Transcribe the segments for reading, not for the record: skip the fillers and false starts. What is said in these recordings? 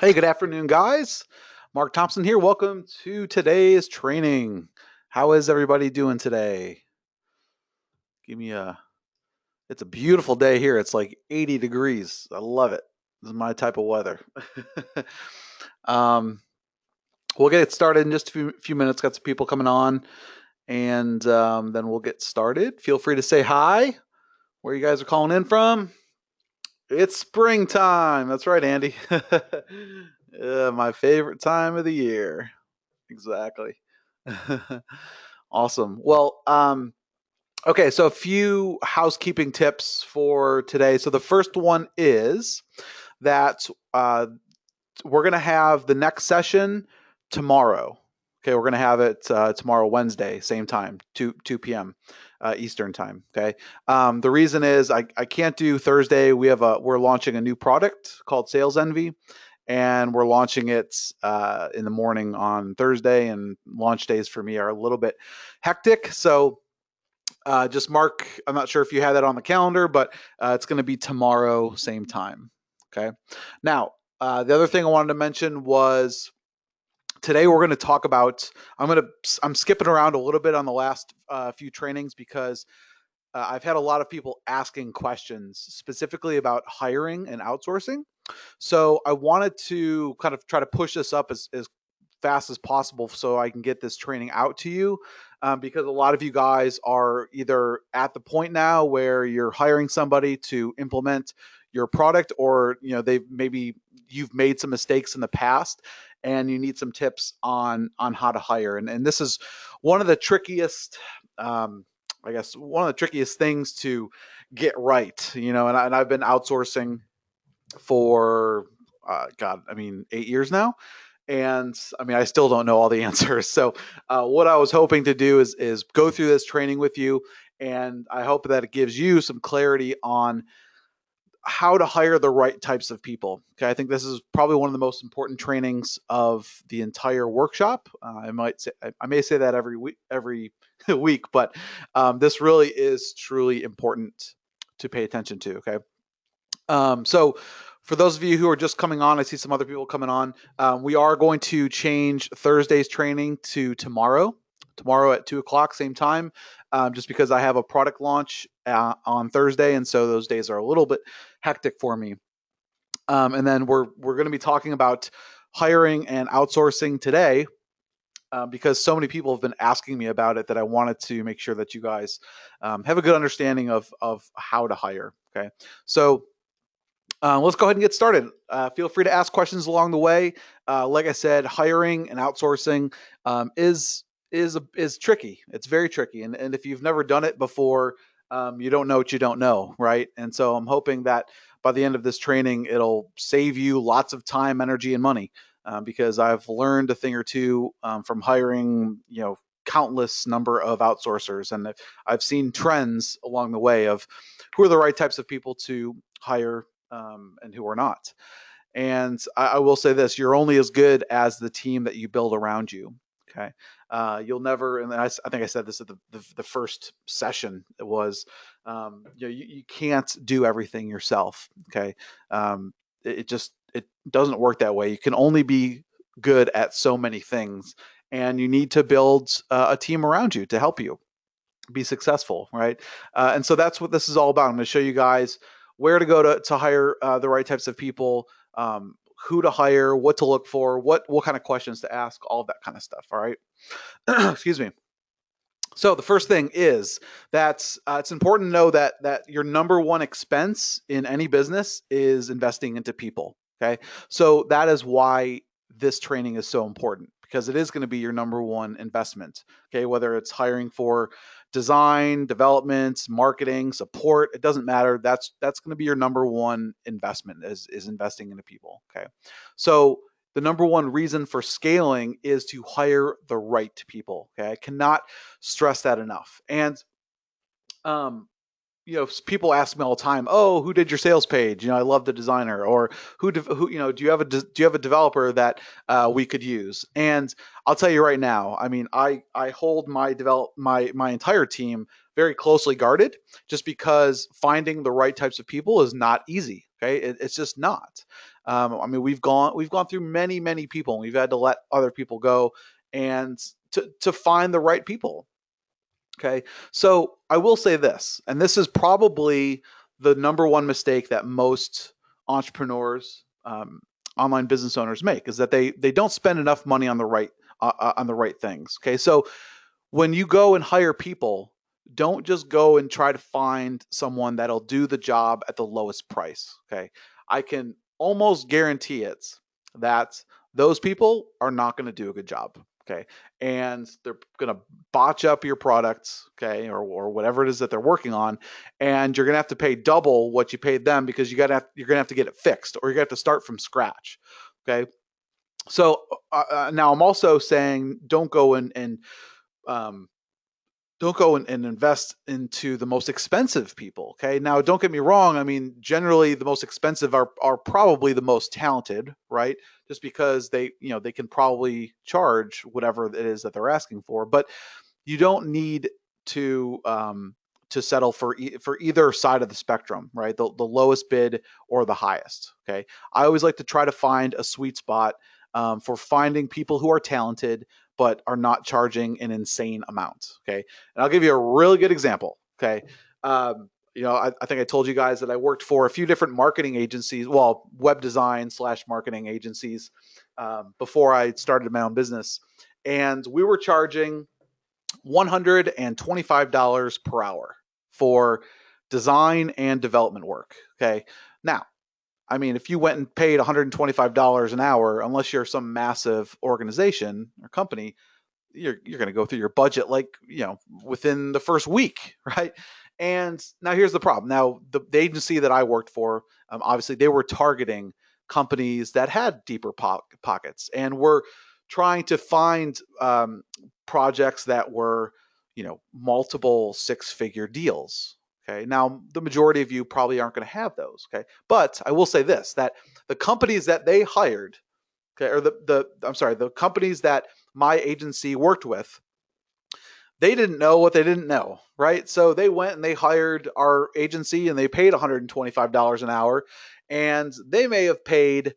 Hey, good afternoon, guys. Mark Thompson here. Welcome to today's training. How is everybody doing today? Give me a. It's a beautiful day here. It's like 80 degrees. I love it. This is my type of weather. um, we'll get it started in just a few minutes. Got some people coming on, and then we'll get started. Feel free to say hi. Where you guys are calling in from? It's springtime. That's right, Andy. My favorite time of the year. Exactly. Awesome. Well, okay, so a few housekeeping tips for today. So the first one is that we're going to have the next session tomorrow. Okay, we're going to have it tomorrow, Wednesday, same time, 2 p.m. Eastern time. Okay. The reason is I can't do Thursday. We're launching a new product called Sales Envy, and we're launching it in the morning on Thursday. And launch days for me are a little bit hectic, so just mark. I'm not sure if you had that on the calendar, but it's going to be tomorrow, same time. Okay. Now, the other thing I wanted to mention was today we're going to talk about. I'm skipping around a little bit on the last few trainings because I've had a lot of people asking questions specifically about hiring and outsourcing. So I wanted to kind of try to push this up as fast as possible so I can get this training out to you, because a lot of you guys are either at the point now where you're hiring somebody to implement your product, or they've maybe you've made some mistakes in the past and you need some tips on how to hire. And this is one of the trickiest, I guess, one of the trickiest things to get right. And I've been outsourcing for God, I mean, 8 years now, and I mean, I still don't know all the answers. So, what I was hoping to do is go through this training with you, and I hope that it gives you some clarity on how to hire the right types of people. Okay, I think this is probably one of the most important trainings of the entire workshop. I may say that every week, week, but this really is truly important to pay attention to. Okay. So, for those of you who are just coming on, I see some other people coming on. We are going to change Thursday's training to tomorrow at 2 o'clock, same time, just because I have a product launch on Thursday, and so those days are a little bit hectic for me. And then we're going to be talking about hiring and outsourcing today. Because so many people have been asking me about it, that I wanted to make sure that you guys have a good understanding of how to hire. Okay, so let's go ahead and get started. Feel free to ask questions along the way. Like I said, hiring and outsourcing is tricky. It's very tricky, and if you've never done it before, you don't know what you don't know, right? And so I'm hoping that by the end of this training, it'll save you lots of time, energy, and money, because I've learned a thing or two from hiring, countless number of outsourcers, and I've seen trends along the way of who are the right types of people to hire, and who are not. And I will say this: you're only as good as the team that you build around you. Okay. You'll never, and I think I said this at the first session. It was, you can't do everything yourself. Okay. It doesn't work that way. You can only be good at so many things, and you need to build a team around you to help you be successful, right? And so that's what this is all about. I'm going to show you guys where to go to hire the right types of people, who to hire, what to look for, what kind of questions to ask, all of that kind of stuff. All right. Excuse me. So the first thing is that it's important to know that your number one expense in any business is investing into people. Okay, so that is why this training is so important, because it is going to be your number one investment. Okay, whether it's hiring for design, development, marketing, support, it doesn't matter. That's going to be your number one investment, is investing into people. Okay, so the number one reason for scaling is to hire the right people. Okay, I cannot stress that enough. And um, people ask me all the time, "Oh, who did your sales page?" I love the designer. Or who do you have a developer that we could use? And I'll tell you right now, I mean, I hold my entire team very closely guarded, just because finding the right types of people is not easy. Okay, it's just not. I mean, we've gone through many people, and we've had to let other people go, and to find the right people. Okay, so I will say this, and this is probably the number one mistake that most entrepreneurs, online business owners make, is that they don't spend enough money on the right things. Okay, so when you go and hire people, don't just go and try to find someone that'll do the job at the lowest price. Okay. I can almost guarantee it that those people are not going to do a good job. Okay. And they're going to botch up your products. Okay. Or whatever it is that they're working on. And you're going to have to pay double what you paid them because you're going to have to get it fixed, or you're going to have to start from scratch. Okay. So now I'm also saying um, don't go and invest into the most expensive people. Okay. Now, don't get me wrong. I mean, generally the most expensive are probably the most talented, right? Just because they can probably charge whatever it is that they're asking for. But you don't need to to settle for either side of the spectrum, right? The lowest bid or the highest. Okay. I always like to try to find a sweet spot for finding people who are talented but are not charging an insane amount. Okay. And I'll give you a really good example. Okay. I think I told you guys that I worked for a few different marketing agencies, well, web design / marketing agencies, before I started my own business. And we were charging $125 per hour for design and development work. Okay. Now, I mean, if you went and paid $125 an hour, unless you're some massive organization or company, you're going to go through your budget within the first week, right? And now here's the problem. Now the agency that I worked for, obviously they were targeting companies that had deeper pockets and were trying to find projects that were multiple six-figure deals. Okay. Now the majority of you probably aren't going to have those. Okay. But I will say this, that the companies that they hired, okay, or the companies that my agency worked with, they didn't know what they didn't know, right? So they went and they hired our agency and they paid $125 an hour, and they may have paid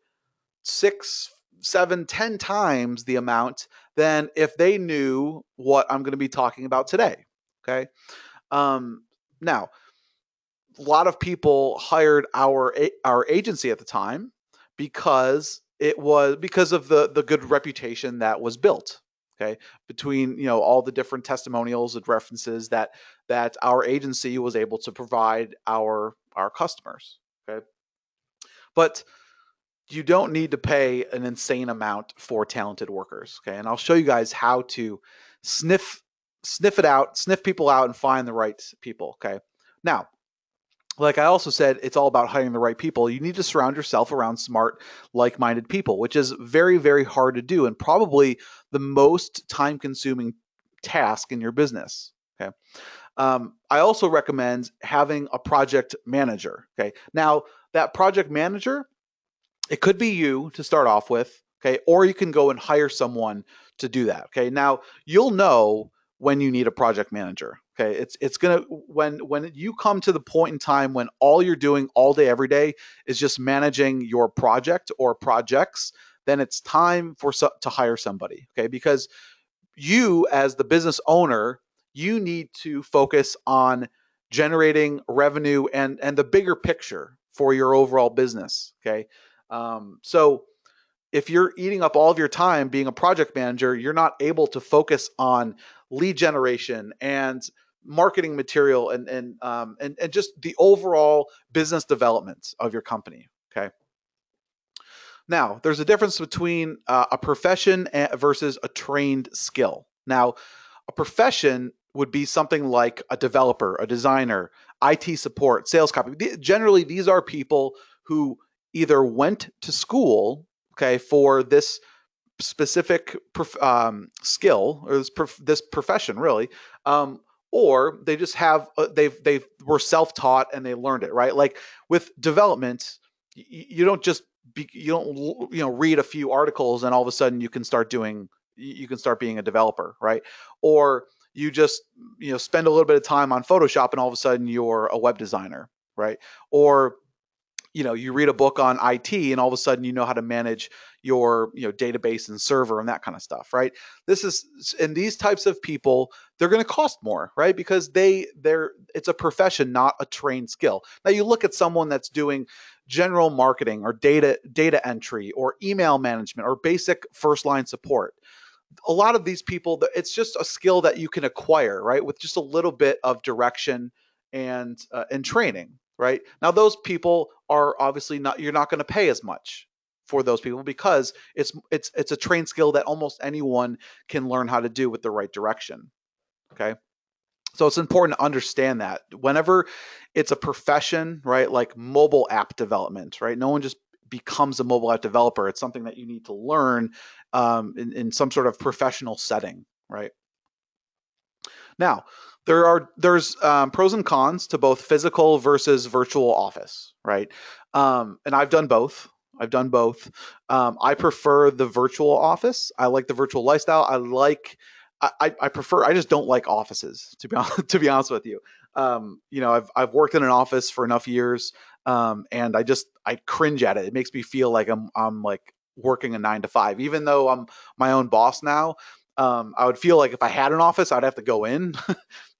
6, 7, 10 times the amount than if they knew what I'm going to be talking about today. Okay. Now, a lot of people hired our agency at the time because of the good reputation that was built. Okay, between all the different testimonials and references that our agency was able to provide our customers. Okay, but you don't need to pay an insane amount for talented workers. Okay, and I'll show you guys how to sniff sniff people out, and find the right people. Okay, now, like I also said, it's all about hiring the right people. You need to surround yourself around smart, like-minded people, which is very hard to do and probably the most time-consuming task in your business. Okay. I also recommend having a project manager. Okay. Now, that project manager, it could be you to start off with. Okay. Or you can go and hire someone to do that. Okay. Now, you'll know when you need a project manager. Okay. It's gonna when you come to the point in time when all you're doing all day every day is just managing your project or projects, then it's time to hire somebody. Okay. Because you, as the business owner, you need to focus on generating revenue and the bigger picture for your overall business. Okay. So if you're eating up all of your time being a project manager, you're not able to focus on lead generation and marketing material and just the overall business development of your company. Okay. Now, there's a difference between a profession versus a trained skill. Now, a profession would be something like a developer, a designer, IT support, sales copy. Generally, these are people who either went to school, okay, for this specific skill or this profession, really, or they just have they were self-taught and they learned it, right? Like with development, you don't just you don't read a few articles and all of a sudden you can start being a developer, right? Or you just spend a little bit of time on Photoshop and all of a sudden you're a web designer, right? Or you read a book on IT and all of a sudden you know how to manage your database and server and that kind of stuff, right? This is and these types of people, they're going to cost more, right? Because they're it's a profession, not a trained skill. Now you look at someone that's doing general marketing or data entry or email management or basic first line support. A lot of these people, it's just a skill that you can acquire, right, with just a little bit of direction and training, right? Now those people are obviously not, you're not going to pay as much for those people because it's a trained skill that almost anyone can learn how to do with the right direction. Okay, so it's important to understand that whenever it's a profession, right, like mobile app development, right, no one just becomes a mobile app developer. It's something that you need to learn in some sort of professional setting, right? Now, there's pros and cons to both physical versus virtual office, right? And I've done both. I've done both. I prefer the virtual office. I like the virtual lifestyle. I prefer. I just don't like offices, to be honest. To be honest with you, I've worked in an office for enough years, and I cringe at it. It makes me feel like I'm like working a 9 to 5, even though I'm my own boss now. I would feel like if I had an office, I'd have to go in.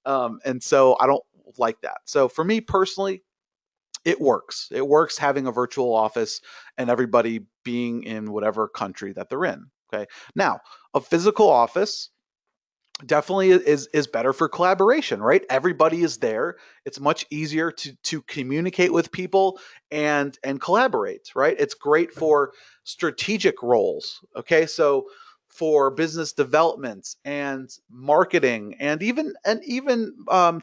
And so I don't like that. So for me personally, it works. It works having a virtual office and everybody being in whatever country that they're in. Okay. Now, a physical office definitely is better for collaboration, right? Everybody is there. It's much easier to communicate with people and collaborate, right? It's great for strategic roles. Okay, so for business development and marketing and even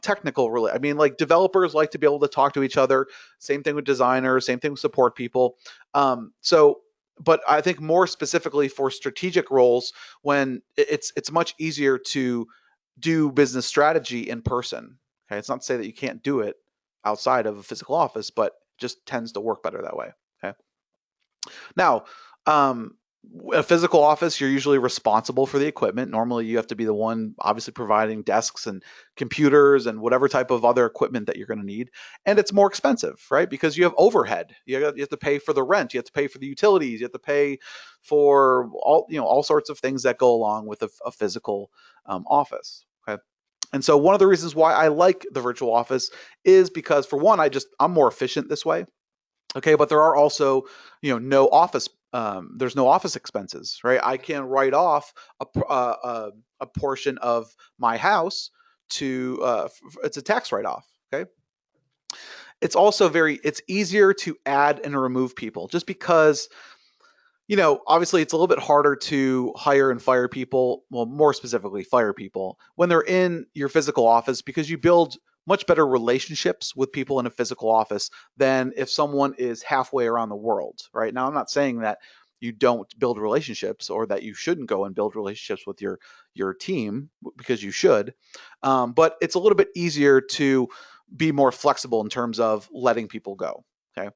technical, really. I mean, like developers like to be able to talk to each other. Same thing with designers. Same thing with support people. So but I think more specifically for strategic roles, when it's much easier to do business strategy in person. Okay, it's not to say that you can't do it outside of a physical office, but just tends to work better that way. Okay. Now, um, a physical office, you're usually responsible for the equipment. Normally, you have to be the one obviously providing desks and computers and whatever type of other equipment that you're going to need. And it's more expensive, right? Because you have overhead. You have to pay for the rent. You have to pay for the utilities. You have to pay for all sorts of things that go along with a physical office. Okay. And so one of the reasons why I like the virtual office is because, for one, I'm more efficient this way. Okay, but there are also, no office. There's no office expenses, right? I can write off a portion of my house to it's a tax write off. Okay, it's also it's easier to add and remove people just because obviously it's a little bit harder to hire and fire people. Well, more specifically, fire people when they're in your physical office because you build much better relationships with people in a physical office than if someone is halfway around the world, right? Now, I'm not saying that you don't build relationships or that you shouldn't go and build relationships with your team because you should, but it's a little bit easier to be more flexible in terms of letting people go. Okay,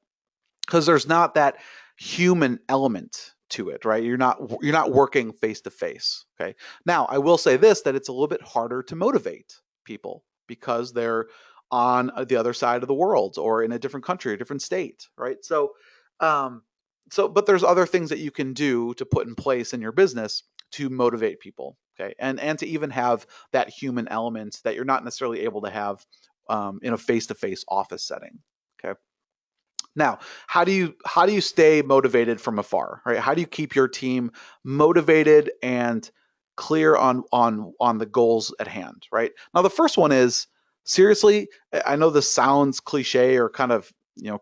because there's not that human element to it, right? You're not working face to face. Okay. Now, I will say this, that it's a little bit harder to motivate people because they're on the other side of the world or in a different country, a different state, right? Um, but there's other things that you can do to put in place in your business to motivate people, okay, and to even have that human element that you're not necessarily able to have in a face-to-face office setting. Okay. Now, how do you stay motivated from afar, right? How do you keep your team motivated and clear on the goals at hand, right? Now, the first one is seriously, I know this sounds cliche or kind of,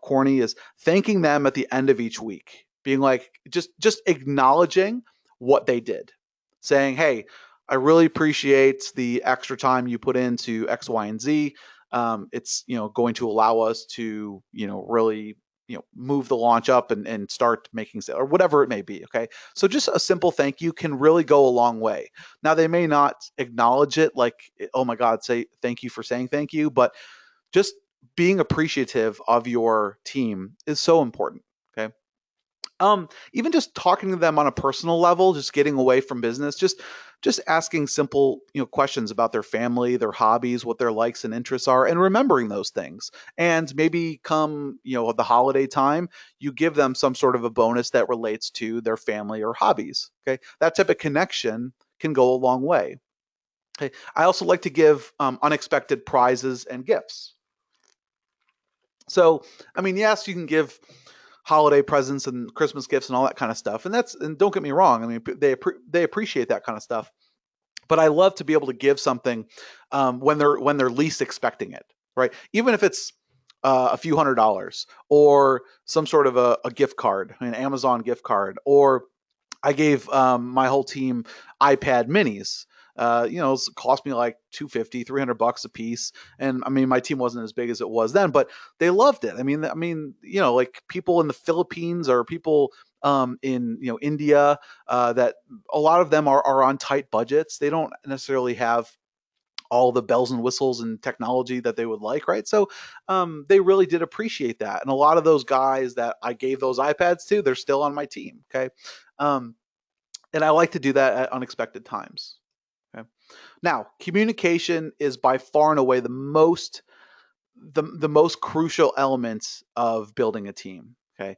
corny, is thanking them at the end of each week. Being like just acknowledging what they did. Saying, "Hey, I really appreciate the extra time you put into X, Y, and Z. It's going to allow us to really move the launch up and start making sales or whatever it may be." Okay, so just a simple thank you can really go a long way. Now they may not acknowledge it like, oh my god, say thank you for saying thank you, but just being appreciative of your team is so important. Okay, Even just talking to them on a personal level, just getting away from business, just asking simple, questions about their family, their hobbies, what their likes and interests are, and remembering those things. And maybe come, the holiday time, you give them some sort of a bonus that relates to their family or hobbies. Okay. That type of connection can go a long way. Okay. I also like to give unexpected prizes and gifts. So, I mean, yes, you can give holiday presents and Christmas gifts and all that kind of stuff, and don't get me wrong. I mean, they appreciate that kind of stuff. But I love to be able to give something when they're least expecting it, right? Even if it's a few $100s or some sort of a gift card, an Amazon gift card, or I gave my whole team iPad minis. It cost me like 250, $300 a piece. And I mean, my team wasn't as big as it was then, but they loved it. Like people in the Philippines or people in, India, that a lot of them are on tight budgets. They don't necessarily have all the bells and whistles and technology that they would like, right? So they really did appreciate that. And a lot of those guys that I gave those iPads to, they're still on my team. Okay. Um, and I like to do that at unexpected times. Okay. Now, communication is by far and away the most crucial elements of building a team. Okay.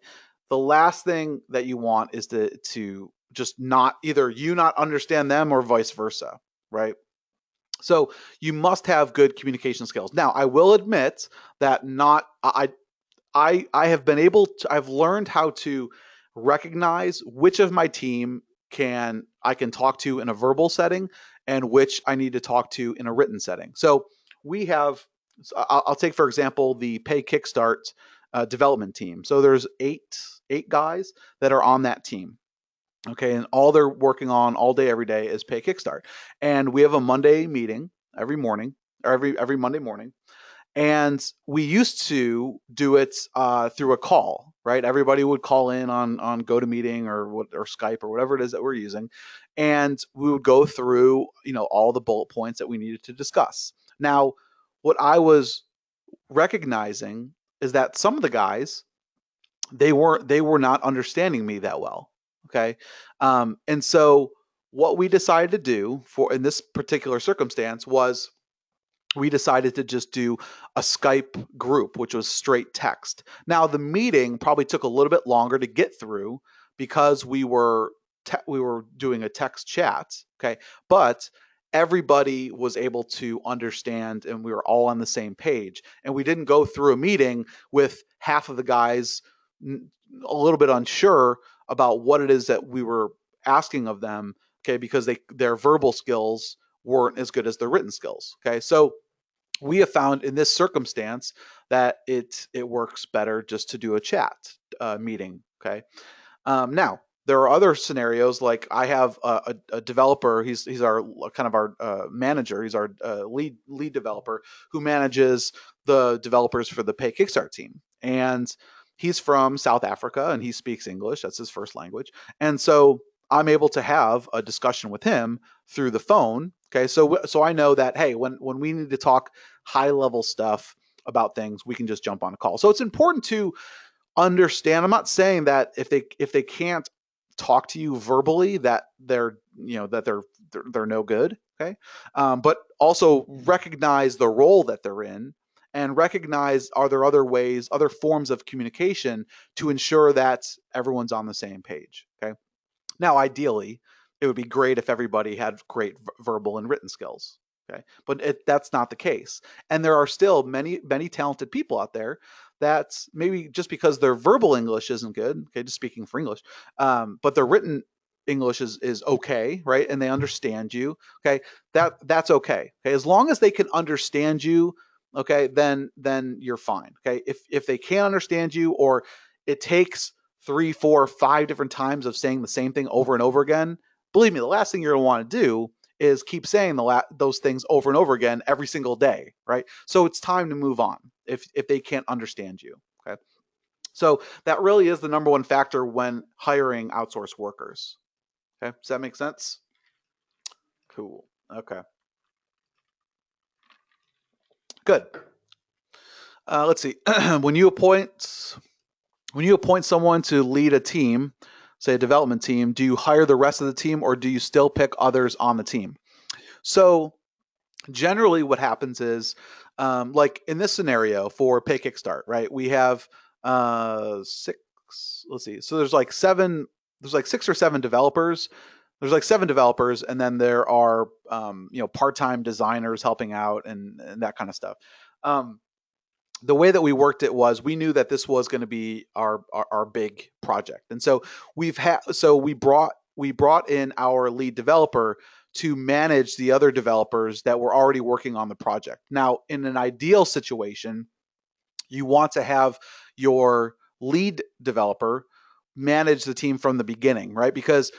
The last thing that you want is to just not either you not understand them or vice versa, right? So you must have good communication skills. Now, I will admit that not I have been able to I've learned how to recognize which of my team I can talk to in a verbal setting and which I need to talk to in a written setting. So we have I'll take for example the Pay Kickstart development team. So there's eight guys that are on that team. Okay, and all they're working on all day every day is Pay Kickstart. And we have a Monday meeting every morning or every Monday morning, and we used to do it through a call, right? Everybody would call in on GoToMeeting or Skype or whatever it is that we're using, and we would go through all the bullet points that we needed to discuss. Now, what I was recognizing is that some of the guys they were not understanding me that well. Okay, and so what we decided to do for in this particular circumstance was we decided to just do a Skype group, which was straight text. Now, the meeting probably took a little bit longer to get through because we were doing a text chat, okay? But everybody was able to understand and we were all on the same page. And we didn't go through a meeting with half of the guys a little bit unsure about what it is that we were asking of them, okay? Because their verbal skills weren't as good as their written skills, okay? So we have found in this circumstance that it works better just to do a chat meeting. Okay. Now there are other scenarios like I have a developer. He's our kind of our manager. He's our lead developer who manages the developers for the Pay Kickstart team, and he's from South Africa and he speaks English. That's his first language, and so I'm able to have a discussion with him through the phone. Okay, so I know that hey, when we need to talk high level stuff about things, we can just jump on a call. So it's important to understand. I'm not saying that if they can't talk to you verbally that they're no good. Okay, but also recognize the role that they're in and recognize are there other ways, other forms of communication to ensure that everyone's on the same page. Okay. Now, ideally, it would be great if everybody had great verbal and written skills. Okay, but that's not the case, and there are still many, many talented people out there that maybe just because their verbal English isn't good, okay, just speaking for English, but their written English is okay, right, and they understand you. Okay, that's okay. Okay, as long as they can understand you, okay, then you're fine. Okay, if they can't understand you or it takes three, four, five different times of saying the same thing over and over again, believe me, the last thing you're going to want to do is keep saying those things over and over again every single day, right? So it's time to move on if they can't understand you. Okay, so that really is the number one factor when hiring outsourced workers. Okay, does that make sense? Cool. Okay, good. Let's see. When you appoint when you appoint someone to lead a team, say a development team, do you hire the rest of the team or do you still pick others on the team? So generally what happens is, like in this scenario for Pay Kickstart, right? We have six, let's see. So there's like 6 or 7 developers. There's like 7 developers, and then there are, part-time designers helping out and that kind of stuff. Um, the way that we worked it was we knew that this was going to be our big project, and so we brought in our lead developer to manage the other developers that were already working on the project. Now, in an ideal situation, you want to have your lead developer manage the team from the beginning, right? Because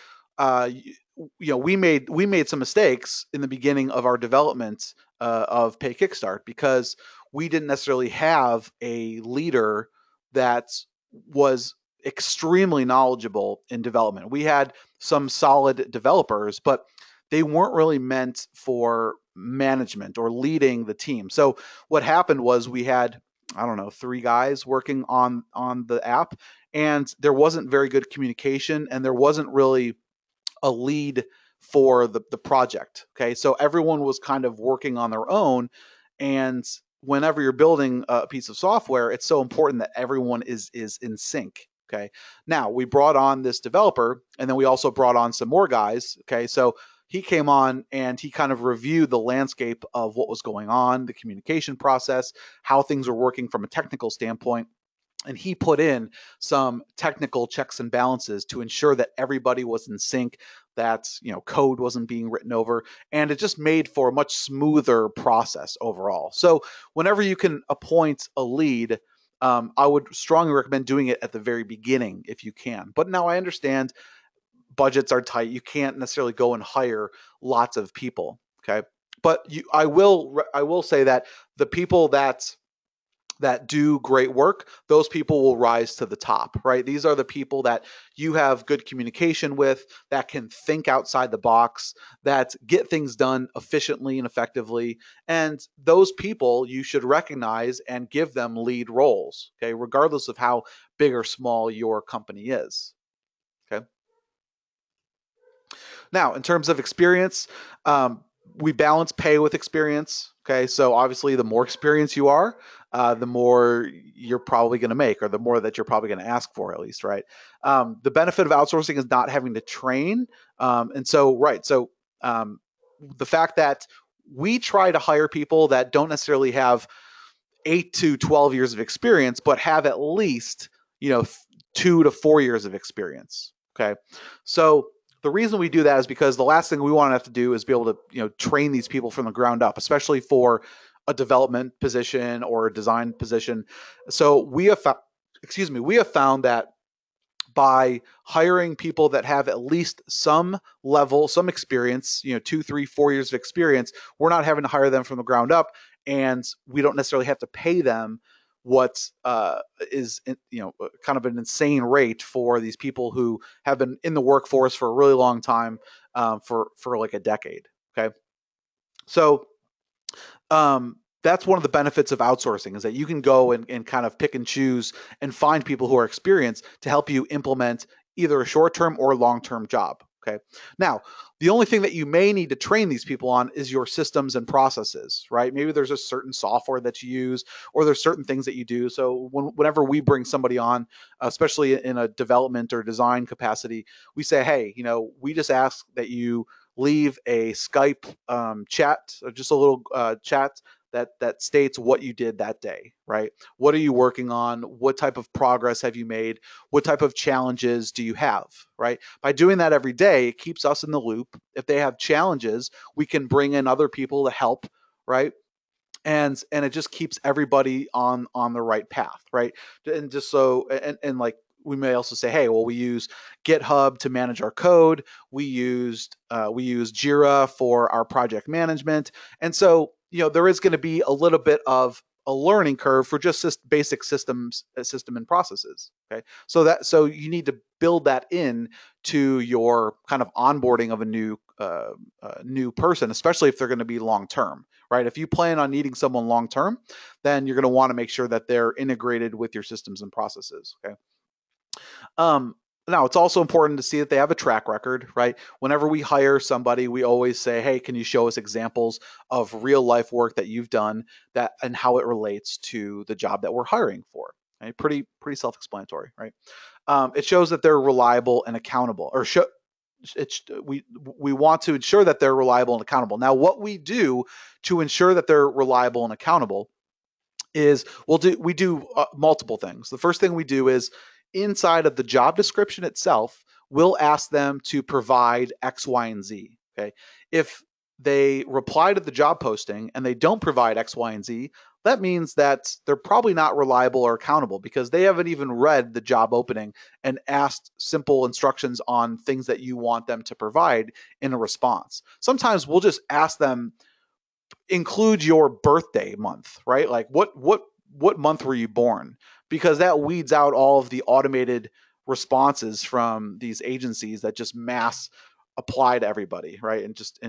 we made some mistakes in the beginning of our development of Pay Kickstart because we didn't necessarily have a leader that was extremely knowledgeable in development. We had some solid developers, but they weren't really meant for management or leading the team. So what happened was we had, I don't know, 3 guys working on the app, and there wasn't very good communication, and there wasn't really a lead for the project. Okay, so everyone was kind of working on their own, and whenever you're building a piece of software, it's so important that everyone is in sync. Okay, now we brought on this developer, and then we also brought on some more guys. Okay, so he came on and he kind of reviewed the landscape of what was going on, the communication process, how things are working from a technical standpoint, and he put in some technical checks and balances to ensure that everybody was in sync, that code wasn't being written over, and it just made for a much smoother process overall. So whenever you can appoint a lead, I would strongly recommend doing it at the very beginning if you can. But now I understand budgets are tight, you can't necessarily go and hire lots of people. Okay, but I will say that the people that do great work, those people will rise to the top, right? These are the people that you have good communication with, that can think outside the box, that get things done efficiently and effectively. And those people you should recognize and give them lead roles, okay, regardless of how big or small your company is. Okay. Now, in terms of experience, we balance pay with experience. Okay, so obviously, the more experience you are, the more you're probably going to make, or the more that you're probably going to ask for, at least, right? The benefit of outsourcing is not having to train, and so right, so the fact that we try to hire people that don't necessarily have 8 to 12 years of experience, but have at least, 2 to 4 years of experience. Okay. So the reason we do that is because the last thing we want to have to do is be able to, train these people from the ground up, especially for a development position or a design position. So we have found that by hiring people that have at least some level, some experience, 2, 3, 4 years of experience, we're not having to hire them from the ground up, and we don't necessarily have to pay them what is kind of an insane rate for these people who have been in the workforce for a really long time, for like a decade. Okay, so that's one of the benefits of outsourcing, is that you can go and kind of pick and choose and find people who are experienced to help you implement either a short-term or long-term job. Okay. Now, the only thing that you may need to train these people on is your systems and processes, right? Maybe there's a certain software that you use, or there's certain things that you do. So whenever we bring somebody on, especially in a development or design capacity, we say, hey, we just ask that you leave a Skype chat, or just a little chat that states what you did that day, right? What are you working on? What type of progress have you made? What type of challenges do you have, right? By doing that every day, it keeps us in the loop. If they have challenges, we can bring in other people to help, right? And it just keeps everybody on the right path, right? And just so and like, we may also say, hey, well, we use GitHub to manage our code. We use Jira for our project management, and so there is going to be a little bit of a learning curve for just basic system and processes. Okay, so you need to build that in to your kind of onboarding of a new person, especially if they're going to be long term, right? If you plan on needing someone long term, then you're going to want to make sure that they're integrated with your systems and processes. Okay. Um, Now, it's also important to see that they have a track record, right? Whenever we hire somebody, we always say, "Hey, can you show us examples of real life work that you've done that and how it relates to the job that we're hiring for?" Okay? Pretty self-explanatory, right? It shows that they're reliable and accountable, or we want to ensure that they're reliable and accountable. Now, what we do to ensure that they're reliable and accountable is we do multiple things. The first thing we do is inside of the job description itself, we'll ask them to provide X, Y, and Z. Okay. If they reply to the job posting and they don't provide X, Y, and Z, that means that they're probably not reliable or accountable because they haven't even read the job opening and asked simple instructions on things that you want them to provide in a response. Sometimes we'll just ask them, include your birthday month, right? Like what month were you born? Because that weeds out all of the automated responses from these agencies that just mass apply to everybody, right? And just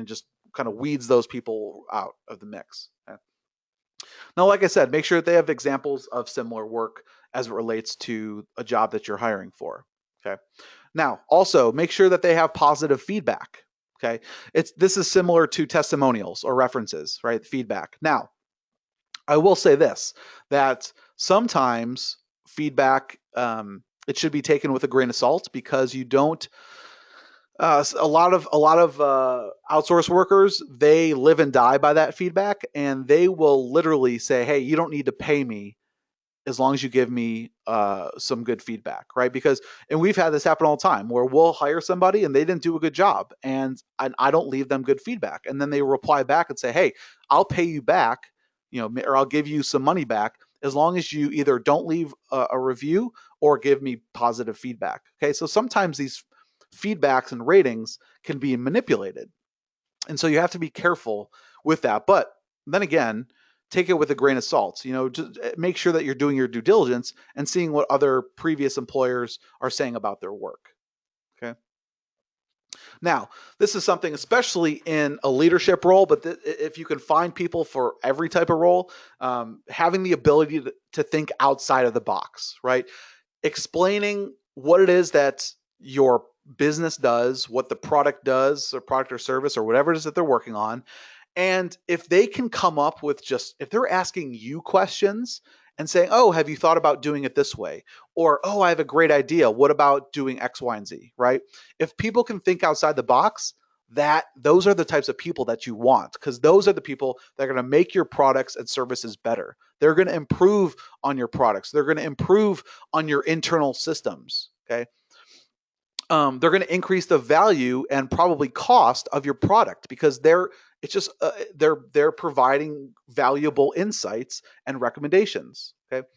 kind of weeds those people out of the mix. Okay? Now, like I said, make sure that they have examples of similar work as it relates to a job that you're hiring for. Okay. Now, also make sure that they have positive feedback. Okay. This is similar to testimonials or references, right? Feedback. Now, I will say this, that sometimes feedback, it should be taken with a grain of salt because you don't a lot of outsource workers, they live and die by that feedback, and they will literally say, "Hey, you don't need to pay me as long as you give me some good feedback," right? Because, and we've had this happen all the time where we'll hire somebody and they didn't do a good job, and I don't leave them good feedback, and then they reply back and say, "Hey, I'll pay you back, or I'll give you some money back as long as you either don't leave a review or give me positive feedback." Okay, so sometimes these feedbacks and ratings can be manipulated, and so you have to be careful with that. But then again, take it with a grain of salt. Just make sure that you're doing your due diligence and seeing what other previous employers are saying about their work. Okay. Now, this is something, especially in a leadership role, but if you can find people for every type of role, having the ability to think outside of the box, right? Explaining what it is that your business does, what the product does, or product or service, or whatever it is that they're working on. And if they can come up with if they're asking you questions and saying, "Oh, have you thought about doing it this way?" Or, "Oh, I have a great idea. What about doing X, Y, and Z?" Right? If people can think outside the box, those are the types of people that you want, because those are the people that are going to make your products and services better. They're going to improve on your products. They're going to improve on your internal systems. Okay. They're going to increase the value and probably cost of your product because they're providing valuable insights and recommendations. Okay.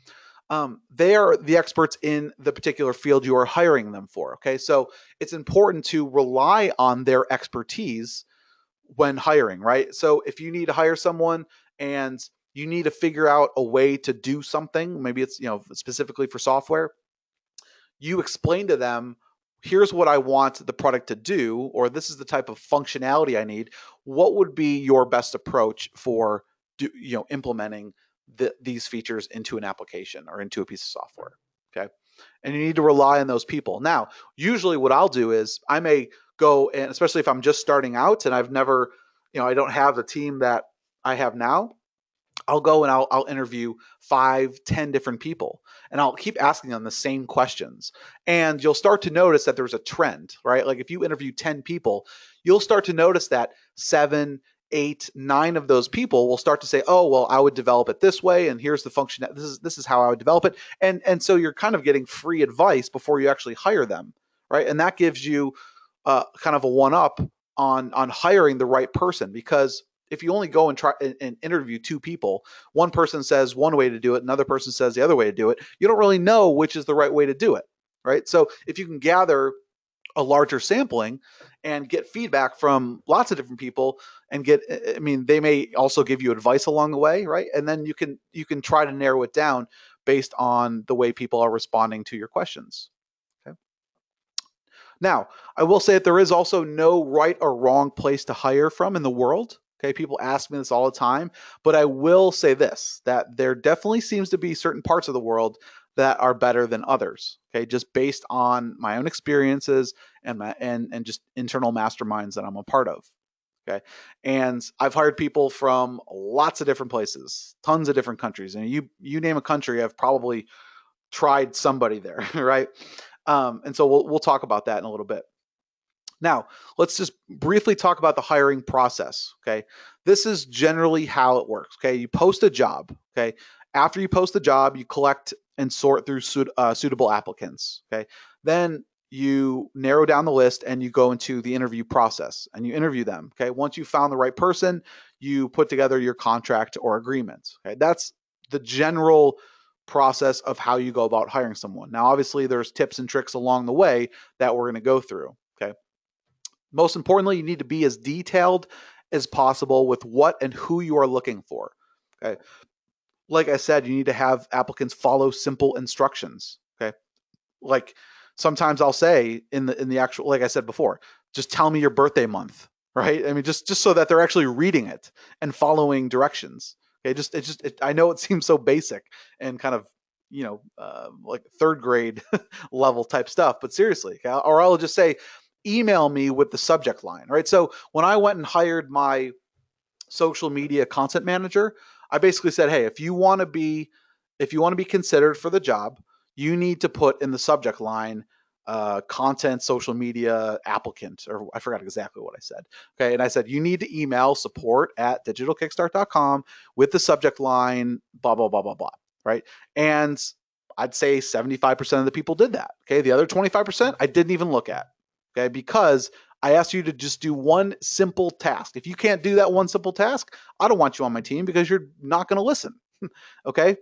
They are the experts in the particular field you are hiring them for. Okay. So it's important to rely on their expertise when hiring, right? So if you need to hire someone and you need to figure out a way to do something, maybe it's, specifically for software, you explain to them, "Here's what I want the product to do," or "This is the type of functionality I need. What would be your best approach for implementing these features into an application or into a piece of software?" Okay. And you need to rely on those people. Now, usually what I'll do is I may go, and especially if I'm just starting out and I've never, I don't have the team that I have now, I'll go and I'll interview 5, 10 different people, and I'll keep asking them the same questions. And you'll start to notice that there's a trend, right? Like if you interview 10 people, you'll start to notice that 7, 8, 9 of those people will start to say, "Oh, well, I would develop it this way, and here's the function. This is how I would develop it." And so you're kind of getting free advice before you actually hire them, right? And that gives you kind of a one up on hiring the right person, because if you only go and try and interview 2 people, one person says one way to do it, another person says the other way to do it, you don't really know which is the right way to do it, right? So if you can gather a larger sampling and get feedback from lots of different people and they may also give you advice along the way, right? And then you can try to narrow it down based on the way people are responding to your questions. Okay. Now, I will say that there is also no right or wrong place to hire from in the world. Okay, people ask me this all the time, but I will say this, that there definitely seems to be certain parts of the world that are better than others. Okay, just based on my own experiences and and just internal masterminds that I'm a part of. Okay, and I've hired people from lots of different places, tons of different countries, and you name a country, I've probably tried somebody there, right? And so we'll talk about that in a little bit. Now, let's just briefly talk about the hiring process. Okay. This is generally how it works. Okay. You post a job. Okay. After you post the job, you collect and sort through suitable applicants. Okay. Then you narrow down the list and you go into the interview process and you interview them. Okay. Once you found the right person, you put together your contract or agreement. Okay. That's the general process of how you go about hiring someone. Now, obviously, there's tips and tricks along the way that we're going to go through. Okay. Most importantly, you need to be as detailed as possible with what and who you are looking for. Okay. Like I said, you need to have applicants follow simple instructions. Okay. Like sometimes I'll say in the actual, like I said before, just tell me your birthday month, right? I mean, just so that they're actually reading it and following directions. Okay. I know it seems so basic and kind of, like third grade level type stuff, but seriously, okay? Or I'll just say, email me with the subject line, right? So when I went and hired my social media content manager, I basically said, hey, if you want to be considered for the job, you need to put in the subject line content social media applicant, or I forgot exactly what I said. Okay. And I said, you need to email support@digitalkickstart.com with the subject line, blah, blah, blah, blah, blah. Right. And I'd say 75% of the people did that. Okay. The other 25% I didn't even look at. Okay. Because I asked you to just do one simple task. If you can't do that one simple task, I don't want you on my team because you're not going to listen. Okay.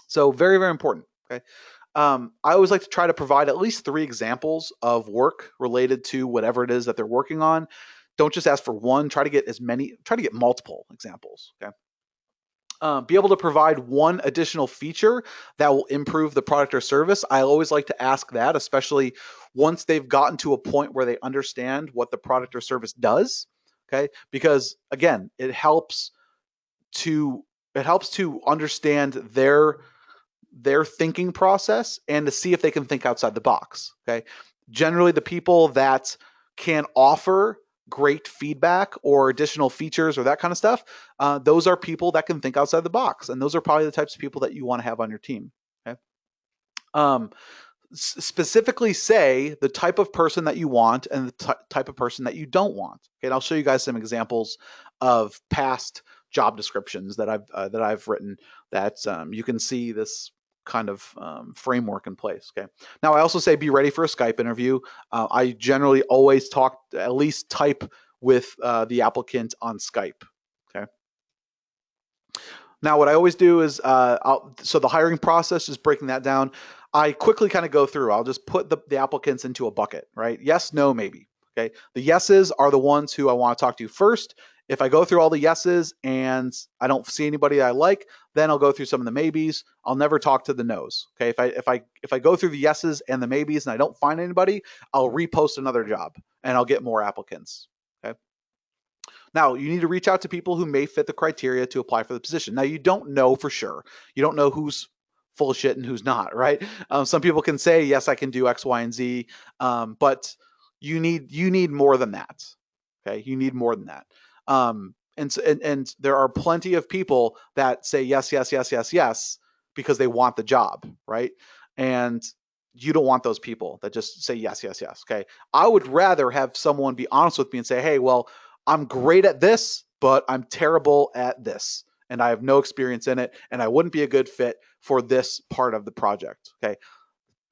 So very, very important. Okay. I always like to try to provide at least 3 examples of work related to whatever it is that they're working on. Don't just ask for one, try to get multiple examples. Okay. Be able to provide one additional feature that will improve the product or service. I always like to ask that, especially once they've gotten to a point where they understand what the product or service does. Okay. Because again, it helps to understand their thinking process and to see if they can think outside the box. Okay. Generally, the people that can offer great feedback or additional features or that kind of stuff, those are people that can think outside the box. And those are probably the types of people that you want to have on your team. Okay. Um, Specifically say the type of person that you want and the type of person that you don't want. Okay, and I'll show you guys some examples of past job descriptions that I've written that you can see this kind of framework in place. Okay. Now I also say be ready for a Skype interview. I generally always at least type with the applicant on Skype. Okay. Now, what I always do is, so the hiring process, just breaking that down, I quickly kind of go through. I'll just put the applicants into a bucket, right? Yes, no, maybe. Okay. The yeses are the ones who I want to talk to first. If I go through all the yeses and I don't see anybody I like, then I'll go through some of the maybes. I'll never talk to the nos. Okay. If I go through the yeses and the maybes and I don't find anybody, I'll repost another job and I'll get more applicants. Okay. Now, you need to reach out to people who may fit the criteria to apply for the position. Now, you don't know for sure. You don't know who's full of shit and who's not, right? Some people can say, yes, I can do X, Y, and Z, but you need more than that. Okay, you need more than that. And there are plenty of people that say yes, yes, yes, yes, yes because they want the job, right? And you don't want those people that just say yes, yes, yes. Okay, I would rather have someone be honest with me and say, hey, well, I'm great at this, but I'm terrible at this. And I have no experience in it. And I wouldn't be a good fit for this part of the project. Okay.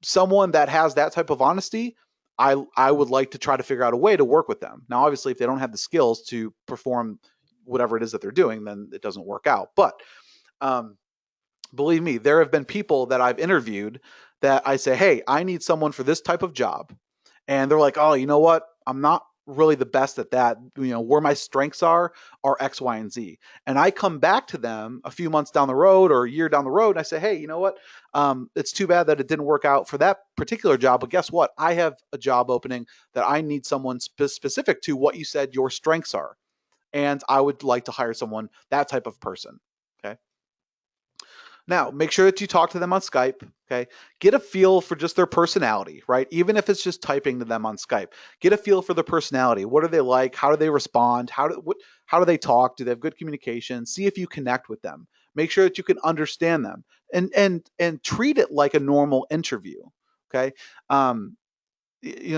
Someone that has that type of honesty, I would like to try to figure out a way to work with them. Now, obviously, if they don't have the skills to perform whatever it is that they're doing, then it doesn't work out. But believe me, there have been people that I've interviewed that I say, hey, I need someone for this type of job. And they're like, oh, you know what? I'm not really the best at that. Where my strengths are X, Y, and Z. And I come back to them a few months down the road or a year down the road and I say, hey, you know what? It's too bad that it didn't work out for that particular job. But guess what? I have a job opening that I need someone specific to what you said your strengths are. And I would like to hire someone, that type of person. Okay. Now, make sure that you talk to them on Skype, okay? Get a feel for just their personality, right? Even if it's just typing to them on Skype. Get a feel for their personality. What are they like? How do they respond? How do they talk? Do they have good communication? See if you connect with them. Make sure that you can understand them and treat it like a normal interview, okay? Um,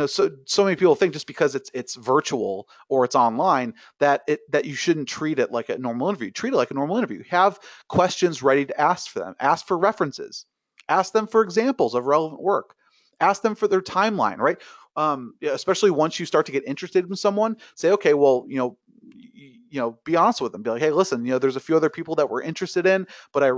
so many people think just because it's virtual or it's online that you shouldn't treat it like a normal interview. Treat it like a normal interview. Have questions ready to ask for them. Ask for references. Ask them for examples of relevant work. Ask them for their timeline, right? Especially once you start to get interested in someone, say, okay, well, be honest with them. Be like, hey, listen, there's a few other people that we're interested in, but I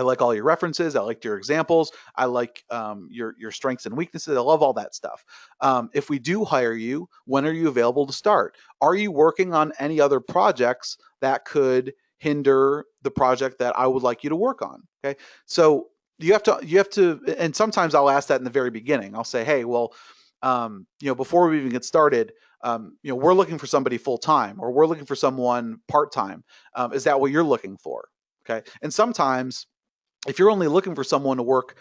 like all your references. I liked your examples. I like your strengths and weaknesses. I love all that stuff. If we do hire you, when are you available to start? Are you working on any other projects that could hinder the project that I would like you to work on? Okay, so you have to, and sometimes I'll ask that in the very beginning. I'll say, hey, well, before we even get started, we're looking for somebody full time, or we're looking for someone part time. Is that what you're looking for? Okay, and sometimes if you're only looking for someone to work,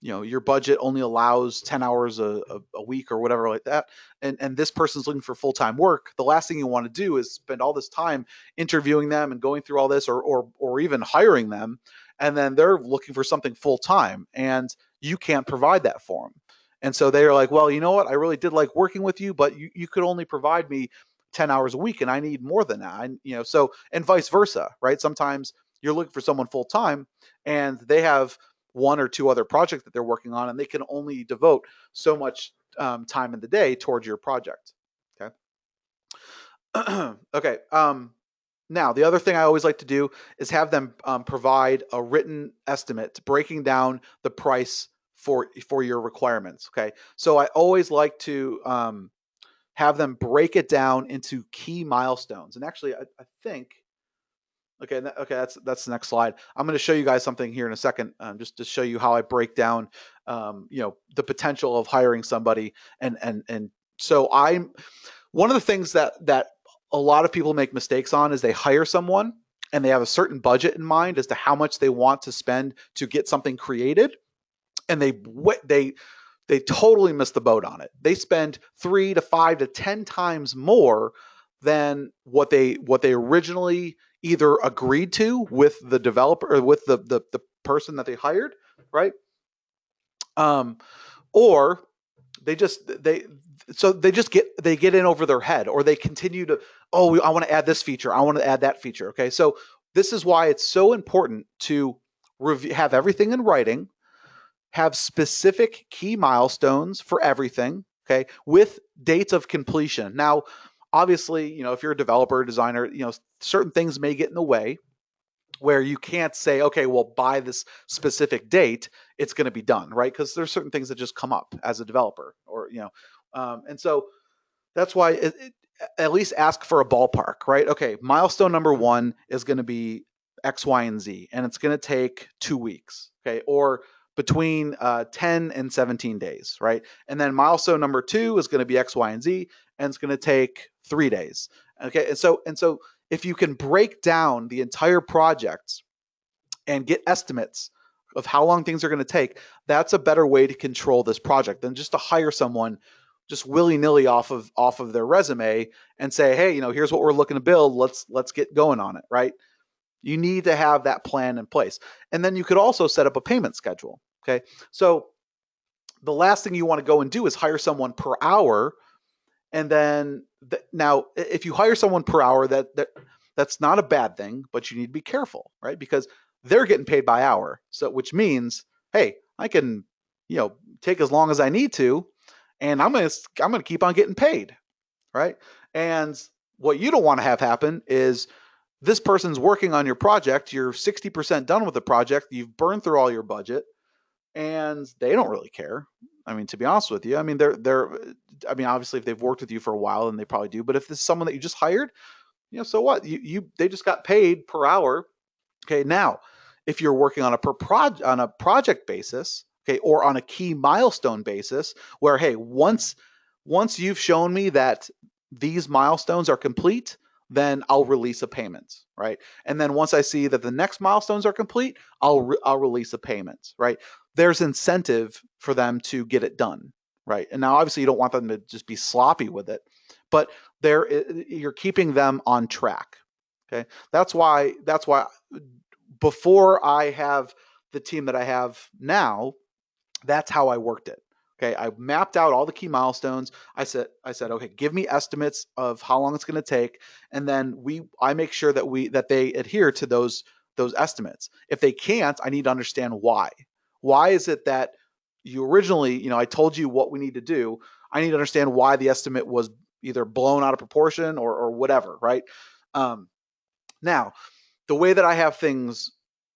your budget only allows 10 hours a week or whatever like that, and this person's looking for full-time work, the last thing you want to do is spend all this time interviewing them and going through all this, or even hiring them, and then they're looking for something full-time and you can't provide that for them. And so they're like, well, you know what, I really did like working with you, but you could only provide me 10 hours a week and I need more than that. So, and vice versa, right? Sometimes you're looking for someone full-time and they have one or two other projects that they're working on, and they can only devote so much time in the day towards your project. Okay. Okay. Now, the other thing I always like to do is have them provide a written estimate breaking down the price for your requirements. Okay. So I always like to have them break it down into key milestones. And actually, I think okay, okay, that's the next slide. I'm going to show you guys something here in a second, just to show you how I break down, the potential of hiring somebody. And so I'm one of the things that a lot of people make mistakes on is they hire someone and they have a certain budget in mind as to how much they want to spend to get something created, and they totally miss the boat on it. They spend 3 to 5 to 10 times more than what they originally either agreed to with the developer or with the person that they hired, right? Or they just they get in over their head, or they continue to, oh, I want to add this feature, I want to add that feature. Okay, so this is why it's so important to have everything in writing, have specific key milestones for everything, okay, with dates of completion. Now, obviously, if you're a developer or designer, certain things may get in the way where you can't say, okay, well, by this specific date, it's going to be done, right? Because there's certain things that just come up as a developer, or, and so that's why at least ask for a ballpark, right? Okay, milestone number 1 is going to be X, Y, and Z, and it's going to take 2 weeks, okay, or between 10 and 17 days, right? And then milestone number 2 is going to be X, Y, and Z, and it's going to take 3 days, okay? And so if you can break down the entire project and get estimates of how long things are going to take, that's a better way to control this project than just to hire someone just willy-nilly off of their resume and say, hey, here's what we're looking to build. Let's get going on it, right? You need to have that plan in place. And then you could also set up a payment schedule. Okay. So the last thing you want to go and do is hire someone per hour. And then now, if you hire someone per hour, that's not a bad thing, but you need to be careful, right? Because they're getting paid by hour. So which means, hey, I can, take as long as I need to, and I'm gonna keep on getting paid, right? And what you don't want to have happen is this person's working on your project, you're 60% done with the project, you've burned through all your budget, and they don't really care. I mean, to be honest with you, I mean, obviously if they've worked with you for a while, then they probably do. But if this is someone that you just hired, so what? They just got paid per hour. Okay, now if you're working on a project basis, okay, or on a key milestone basis, where hey, once you've shown me that these milestones are complete, then I'll release a payment, right? And then once I see that the next milestones are complete, I'll release a payment, right? There's incentive for them to get it done, right? And now obviously you don't want them to just be sloppy with it, but you're keeping them on track. Okay, that's why before I have the team that I have now, that's how I worked it. Okay, I mapped out all the key milestones. I said, okay, give me estimates of how long it's going to take, and then I make sure that they adhere to those estimates. If they can't, I need to understand why. Why is it that you originally, I told you what we need to do. I need to understand why the estimate was either blown out of proportion or whatever, right? Um, Now, the way that I have things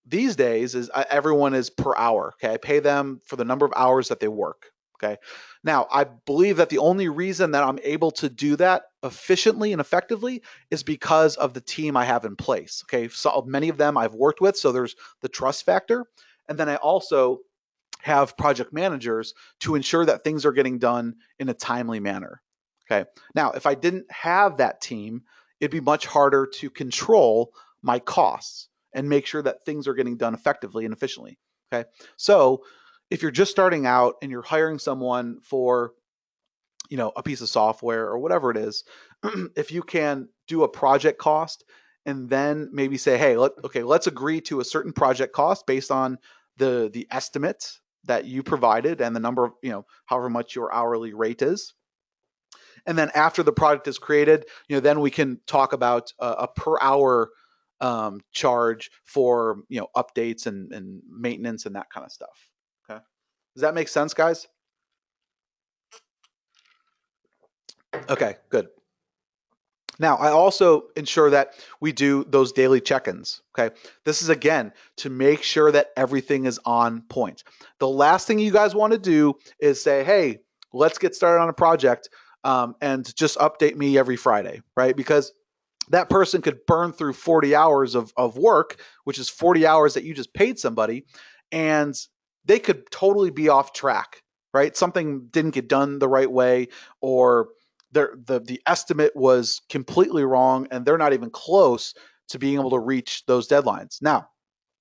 these days is everyone is per hour. Okay. I pay them for the number of hours that they work. Okay. Now, I believe that the only reason that I'm able to do that efficiently and effectively is because of the team I have in place. Okay. So many of them I've worked with. So there's the trust factor. And then I also have project managers to ensure that things are getting done in a timely manner. Okay. Now, if I didn't have that team, it'd be much harder to control my costs and make sure that things are getting done effectively and efficiently. Okay. So if you're just starting out and you're hiring someone for, a piece of software or whatever it is, if you can do a project cost and then maybe say, hey, let's agree to a certain project cost based on the estimate that you provided and the number of, however much your hourly rate is. And then after the product is created, then we can talk about a per hour charge for updates and maintenance and that kind of stuff. Okay, does that make sense, guys? Okay, good. Now, I also ensure that we do those daily check-ins. Okay, this is again to make sure that everything is on point. The last thing you guys want to do is say, "Hey, let's get started on a project," and just update me every Friday, right? Because that person could burn through 40 hours of work, which is 40 hours that you just paid somebody, and they could totally be off track, right? Something didn't get done the right way, or the estimate was completely wrong, and they're not even close to being able to reach those deadlines. Now,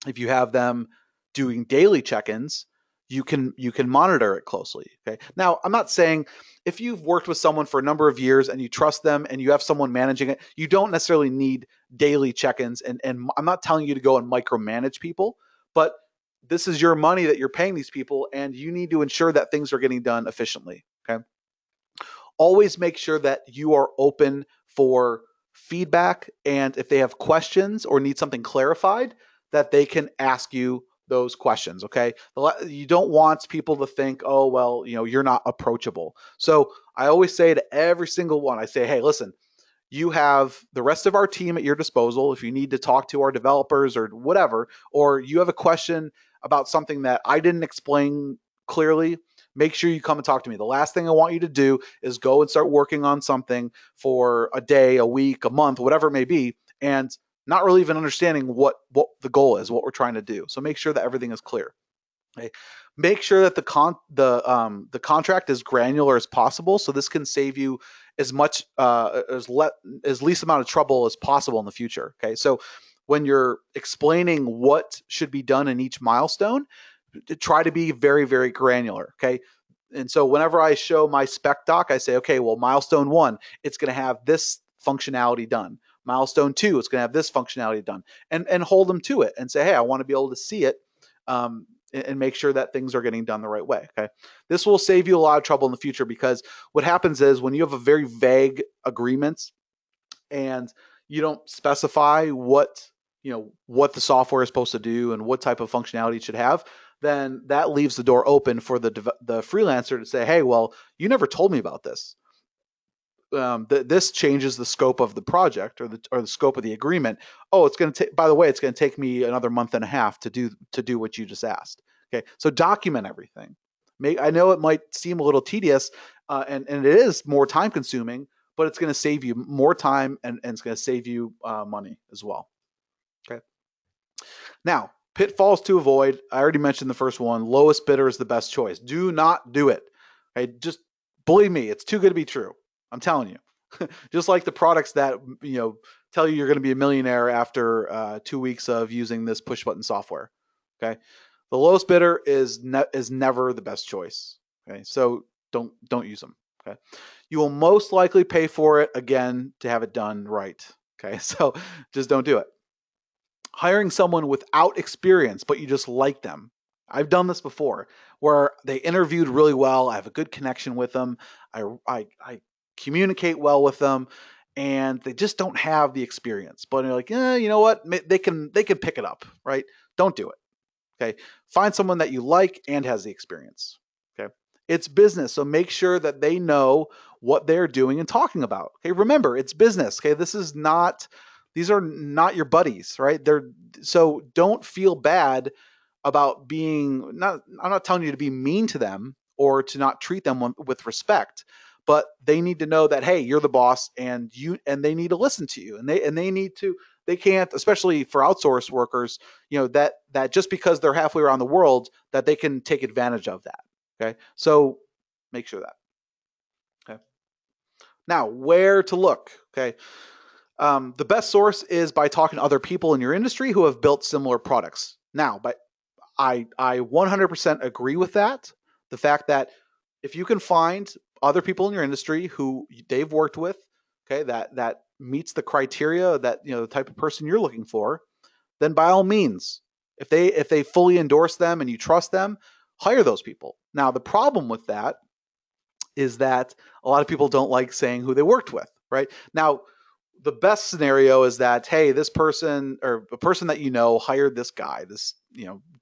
if you have them doing daily check-ins, you can monitor it closely. Okay. Now, I'm not saying if you've worked with someone for a number of years and you trust them and you have someone managing it, you don't necessarily need daily check-ins. And I'm not telling you to go and micromanage people, but this is your money that you're paying these people, and you need to ensure that things are getting done efficiently. Okay. Always make sure that you are open for feedback, and if they have questions or need something clarified, that they can ask you those questions. Okay, you don't want people to think, oh well, you're not approachable. So I always say to every single one, I say, hey, listen, you have the rest of our team at your disposal if you need to talk to our developers or whatever, or you have a question about something that I didn't explain clearly. Make sure you come and talk to me. The last thing I want you to do is go and start working on something for a day, a week, a month, whatever it may be, and not really even understanding what the goal is, what we're trying to do. So make sure that everything is clear. Okay. Make sure that the contract is granular as possible, so this can save you as much as least amount of trouble as possible in the future. Okay, so when you're explaining what should be done in each milestone, try to be very, very granular. Okay, and so whenever I show my spec doc, I say, okay, well, milestone 1, it's going to have this functionality done. Milestone 2, it's going to have this functionality done, and hold them to it and say, hey, I want to be able to see it. And make sure that things are getting done the right way. Okay. This will save you a lot of trouble in the future, because what happens is when you have a very vague agreement and you don't specify what the software is supposed to do and what type of functionality it should have, then that leaves the door open for the freelancer to say, hey, well, you never told me about this. This changes the scope of the project or the scope of the agreement. Oh, it's going to take. By the way, it's going to take me another month and a half to do what you just asked. Okay, so document everything. I know it might seem a little tedious, and it is more time consuming, but it's going to save you more time, and it's going to save you money as well. Okay. Now, pitfalls to avoid. I already mentioned the first one. Lowest bidder is the best choice. Do not do it. Okay, just believe me, it's too good to be true. I'm telling you. Just like the products that tell you you're going to be a millionaire after 2 weeks of using this push button software. Okay, the lowest bidder is never the best choice. Okay, so don't use them. Okay, you will most likely pay for it again to have it done right. Okay, so just don't do it. Hiring someone without experience, but you just like them. I've done this before where they interviewed really well. I have a good connection with them. I communicate well with them, and they just don't have the experience. But they're like, you know what? They can pick it up, right? Don't do it. Okay. Find someone that you like and has the experience. Okay. It's business. So make sure that they know what they're doing and talking about. Okay. Remember, it's business. Okay. These are not your buddies, right? So don't feel bad about I'm not telling you to be mean to them or to not treat them with respect, but they need to know that, hey, you're the boss and they need to listen to you, and they need to, they can't, especially for outsourced workers, that just because they're halfway around the world that they can take advantage of that. Okay. So make sure that. Okay. Now, where to look? Okay. The best source is by talking to other people in your industry who have built similar products. Now, but I 100% agree with that. The fact that if you can find other people in your industry who they've worked with, okay, that meets the criteria that, the type of person you're looking for, then by all means, if they fully endorse them and you trust them, hire those people. Now, the problem with that is that a lot of people don't like saying who they worked with, right? Now, the best scenario is that, hey, this person or a person that hired this guy, this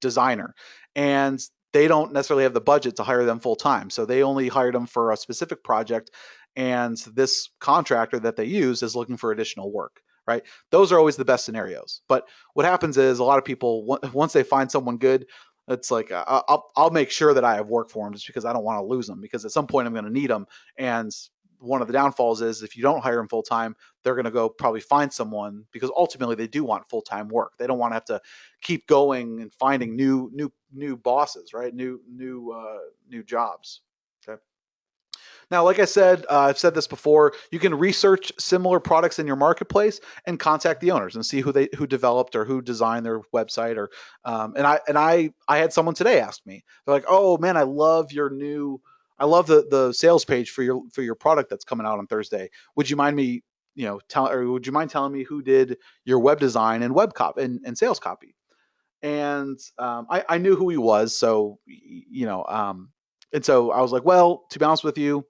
designer, and they don't necessarily have the budget to hire them full time, so they only hired them for a specific project, and this contractor that they use is looking for additional work, right? Those are always the best scenarios. But what happens is a lot of people, once they find someone good, it's like, I'll make sure that I have work for them just because I don't want to lose them, because at some point I'm going to need them. And one of the downfalls is if you don't hire them full time, they're going to go probably find someone, because ultimately they do want full time work. They don't want to have to keep going and finding new bosses, right? New jobs. Okay. Now, like I said, I've said this before, you can research similar products in your marketplace and contact the owners and see who developed or who designed their website. Or I had someone today ask me, they're like, oh man, I love the sales page for your product that's coming out on Thursday. Would you mind me, would you mind telling me who did your web design and web copy and sales copy? And I knew who he was, so and so I was like, well, to be honest with you,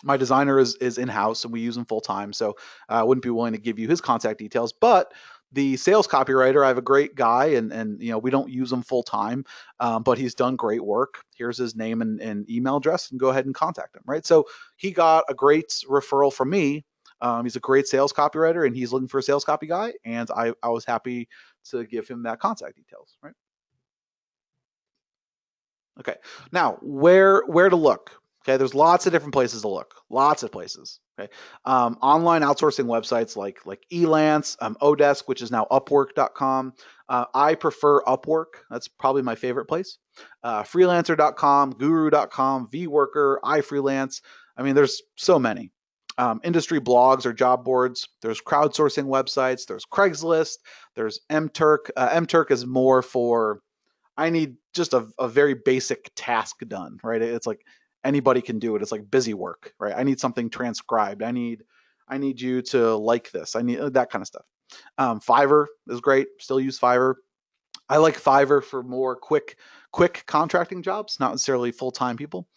my designer is in-house and we use him full time, so I wouldn't be willing to give you his contact details. But the sales copywriter, I have a great guy, and we don't use him full time, but he's done great work. Here's his name and email address, and go ahead and contact him. Right, so he got a great referral from me. He's a great sales copywriter, and he's looking for a sales copy guy, and I was happy to give him that contact details. Right. Okay. Now, where to look? Okay, there's lots of different places to look. Lots of places. Okay, online outsourcing websites like Elance, Odesk, which is now Upwork.com. I prefer Upwork. That's probably my favorite place. Freelancer.com, Guru.com, VWorker, iFreelance. I mean, there's so many. Industry blogs or job boards. There's crowdsourcing websites. There's Craigslist. There's MTurk. MTurk is more for, I need just a very basic task done, right? It's like anybody can do it. It's like busy work, right? I need something transcribed. I need you to like this. I need that kind of stuff. Fiverr is great. Still use Fiverr. I like Fiverr for more quick contracting jobs, not necessarily full-time people.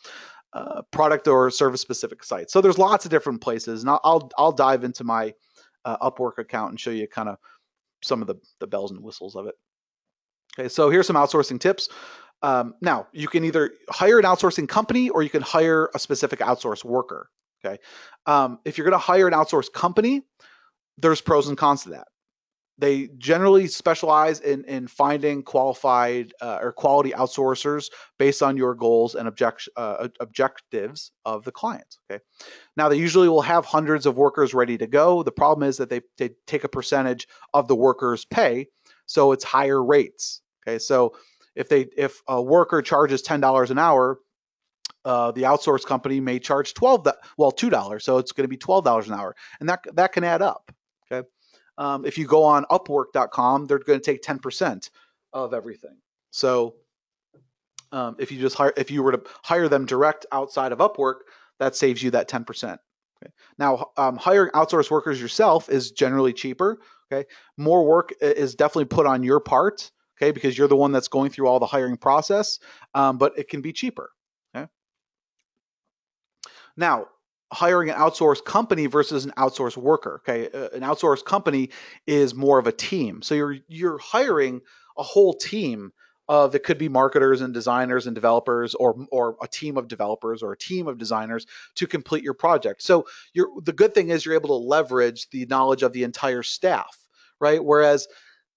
Product or service specific sites. So there's lots of different places, and I'll dive into my Upwork account and show you kind of some of the bells and whistles of it. Okay, so here's some outsourcing tips. Now, you can either hire an outsourcing company or you can hire a specific outsourced worker. Okay, if you're going to hire an outsourced company, there's pros and cons to that. They generally specialize in finding qualified or quality outsourcers based on your goals and objectives of the client. Okay, now they usually will have hundreds of workers ready to go. The problem is that they take a percentage of the workers' pay, so it's higher rates. Okay, so if a worker charges $10 an hour, the outsource company may charge $2, so it's going to be $12 an hour, and that can add up. Okay. If you go on Upwork.com, they're going to take 10% of everything. So if you were to hire them direct outside of Upwork, that saves you that 10%. Okay. Now, hiring outsourced workers yourself is generally cheaper. Okay, more work is definitely put on your part. Okay, because you're the one that's going through all the hiring process, but it can be cheaper. Okay. Now, hiring an outsourced company versus an outsourced worker. Okay, an outsourced company is more of a team, so you're hiring a whole team of it could be marketers and designers and developers, or a team of developers or a team of designers to complete your project. So the good thing is you're able to leverage the knowledge of the entire staff, right? Whereas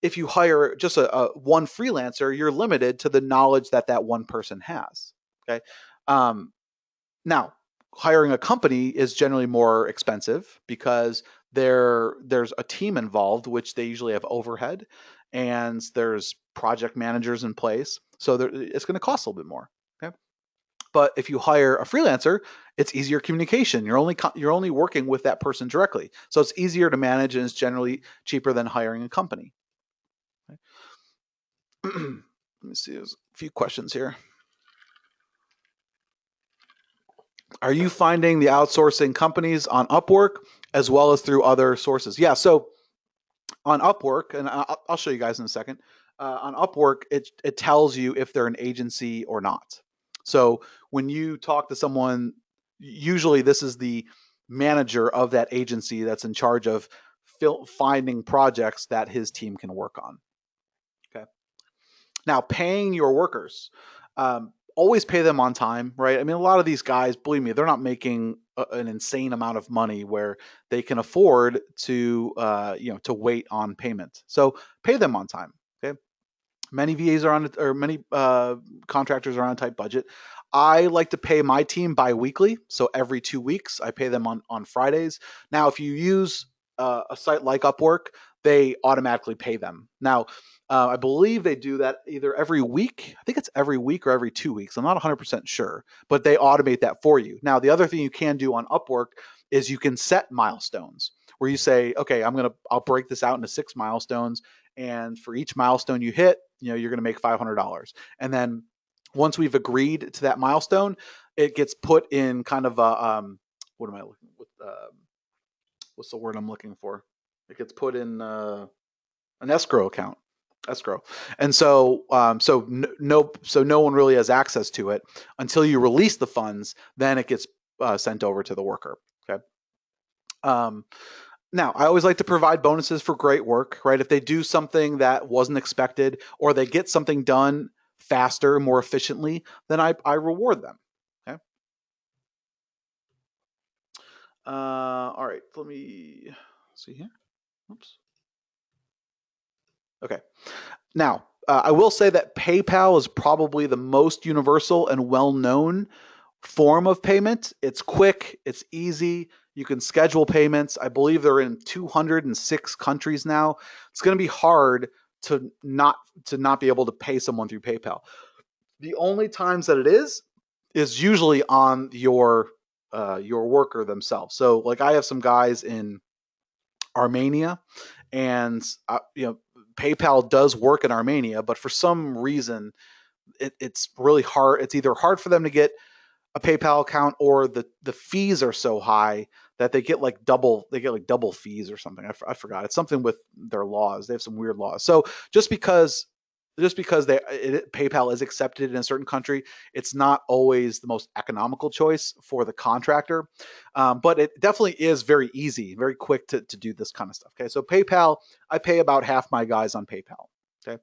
if you hire just a one freelancer, you're limited to the knowledge that that one person has. Okay. Um, Now, hiring a company is generally more expensive because there's a team involved, which they usually have overhead, and there's project managers in place, so it's going to cost a little bit more. Okay, but if you hire a freelancer, it's easier communication. You're only working with that person directly, so it's easier to manage and it's generally cheaper than hiring a company. Okay. Let me see. There's a few questions here. Are you finding the outsourcing companies on Upwork as well as through other sources? Yeah. So on Upwork, and I'll show you guys in a second. On Upwork, it tells you if they're an agency or not. So when you talk to someone, usually this is the manager of that agency that's in charge of finding projects that his team can work on. Okay. Now, paying your workers, always pay them on time, right? I mean, a lot of these guys, believe me, they're not making an insane amount of money where they can afford to, to wait on payment. So pay them on time. Okay. Many VAs are on, or many contractors are on a tight budget. I like to pay my team bi-weekly, so every 2 weeks. I pay them on Fridays. Now, if you use a site like Upwork, they automatically pay them. Now, I believe they do that either every week. I think it's every week or every 2 weeks. I'm not 100% sure, but they automate that for you. Now, the other thing you can do on Upwork is you can set milestones where you say, okay, I'll break this out into 6 milestones, and for each milestone you hit, you're going to make $500. And then once we've agreed to that milestone, it gets put in kind of a what am I looking with? What's the word I'm looking for? It gets put in an escrow account. Escrow. And so no one really has access to it until you release the funds. Then it gets sent over to the worker. Okay. Now, I always like to provide bonuses for great work, right? If they do something that wasn't expected, or they get something done faster, more efficiently, then I reward them. Okay. All right. Let me see here. Oops. Okay. Now, I will say that PayPal is probably the most universal and well-known form of payment. It's quick, it's easy. You can schedule payments. I believe they're in 206 countries now. It's going to be hard to not be able to pay someone through PayPal. The only times that it is usually on your worker themselves. So, like, I have some guys in Armenia, and PayPal does work in Armenia, but for some reason it's really hard. It's either hard for them to get a PayPal account, or the fees are so high that they get like double fees or something. I forgot. It's something with their laws. They have some weird laws. So just because PayPal is accepted in a certain country, it's not always the most economical choice for the contractor. But it definitely is very easy, very quick to do this kind of stuff. Okay, so PayPal, I pay about half my guys on PayPal. Okay,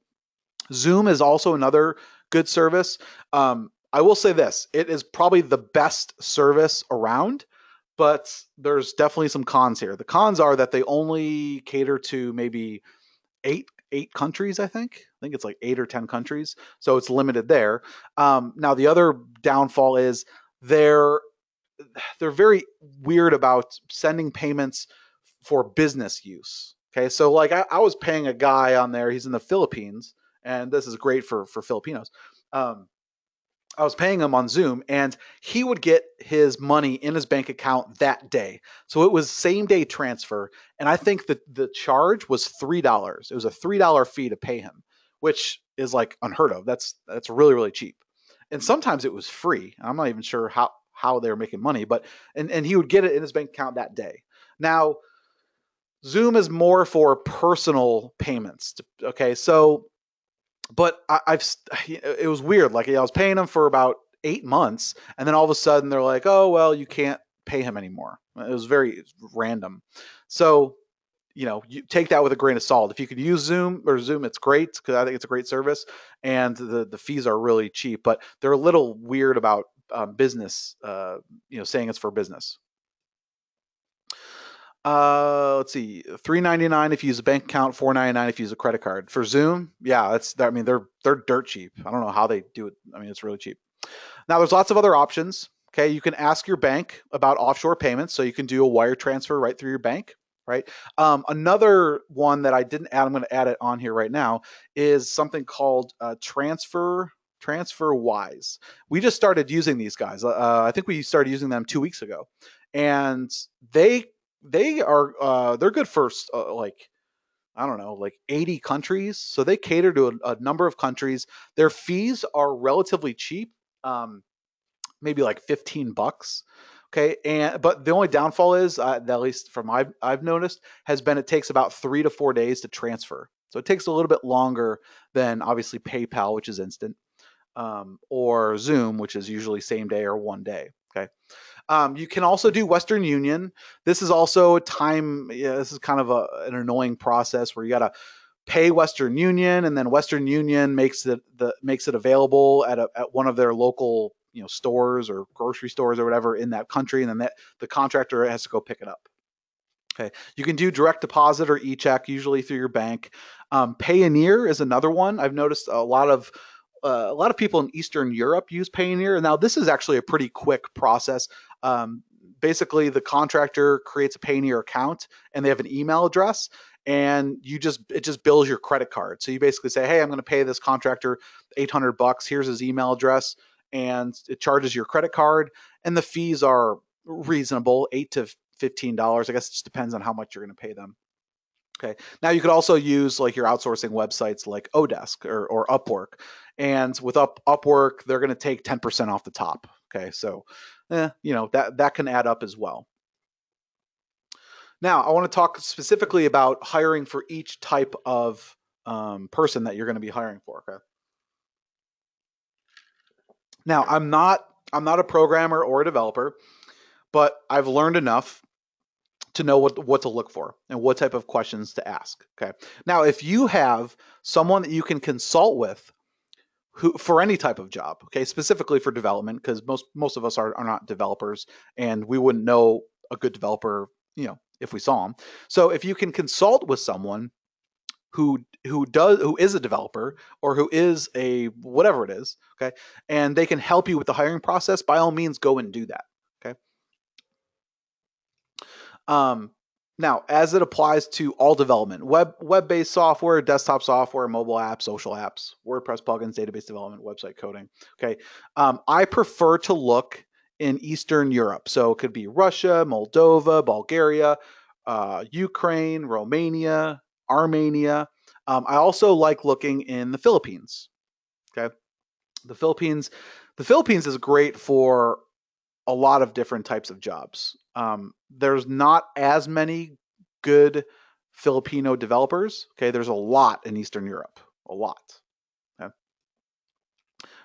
Zoom is also another good service. I will say this: it is probably the best service around, but there's definitely some cons here. The cons are that they only cater to maybe eight countries. I think it's like 8 or 10 countries, so it's limited there. Now, the other downfall is they're they're very weird about sending payments for business use. Okay, so like I was paying a guy on there. He's in the Philippines, and this is great for Filipinos. Um, I was paying him on Zoom, and he would get his money in his bank account that day. So it was same day transfer, and I think that the charge was $3. It was a $3 fee to pay him, which is like unheard of. That's really really cheap. And sometimes it was free. I'm not even sure how they were making money, but and he would get it in his bank account that day. Now Zoom is more for personal payments. Okay, so but I've it was weird. Like I was paying him for about 8 months, and then all of a sudden they're like, "Oh well, you can't pay him anymore." It was very random. So you take that with a grain of salt. If you could use Zoom, it's great because I think it's a great service, and the fees are really cheap. But they're a little weird about business. Saying it's for business. Let's see, $3.99 if you use a bank account, $4.99 if you use a credit card. For Zoom, yeah, that's. I mean, they're dirt cheap. I don't know how they do it. I mean, it's really cheap. Now, there's lots of other options. Okay, you can ask your bank about offshore payments, so you can do a wire transfer right through your bank. Right. Another one that I didn't add, I'm going to add it on here right now, is something called TransferWise. We just started using these guys. I think we started using them 2 weeks ago, and they they're good for like I don't know, like 80 countries. So they cater to a number of countries. Their fees are relatively cheap, maybe like $15. Okay, and but the only downfall is, at least from I've noticed, has been it takes about 3 to 4 days to transfer. So it takes a little bit longer than obviously PayPal, which is instant, or Zoom, which is usually same day or one day. Okay. You can also do Western Union. This is also a time. Yeah, this is kind of an annoying process where you got to pay Western Union, and then Western Union makes it available at one of their local stores or grocery stores or whatever in that country, and then the contractor has to go pick it up. Okay, you can do direct deposit or e-check, usually through your bank. Payoneer is another one. I've noticed a lot of people in Eastern Europe use Payoneer. Now, this is actually a pretty quick process. Um, Basically, the contractor creates a Payoneer account, and they have an email address, and it just bills your credit card. So you basically say, "Hey, I'm going to pay this contractor $800. Here's his email address," and it charges your credit card, and the fees are reasonable, $8 to $15. I guess it just depends on how much you're going to pay them. Okay. Now you could also use like your outsourcing websites like Odesk or Upwork, and with Upwork, they're going to take 10% off the top. Okay, so that can add up as well. Now I want to talk specifically about hiring for each type of person that you're going to be hiring for. Okay. Now I'm not a programmer or a developer, but I've learned enough to know what to look for and what type of questions to ask. Okay. Now, if you have someone that you can consult with who for any type of job, okay, specifically for development, because most of us are not developers, and we wouldn't know a good developer, if we saw them. So if you can consult with someone who is a developer or who is a whatever it is, okay, and they can help you with the hiring process, by all means, go and do that. Okay. Um, Now, as it applies to all development, web-based software, desktop software, mobile apps, social apps, WordPress plugins, database development, website coding. Okay, I prefer to look in Eastern Europe, so it could be Russia, Moldova, Bulgaria, Ukraine, Romania, Armenia. I also like looking in the Philippines. Okay, the Philippines, the Philippines is great for a lot of different types of jobs. There's not as many good Filipino developers. Okay, there's a lot in Eastern Europe, a lot. Okay?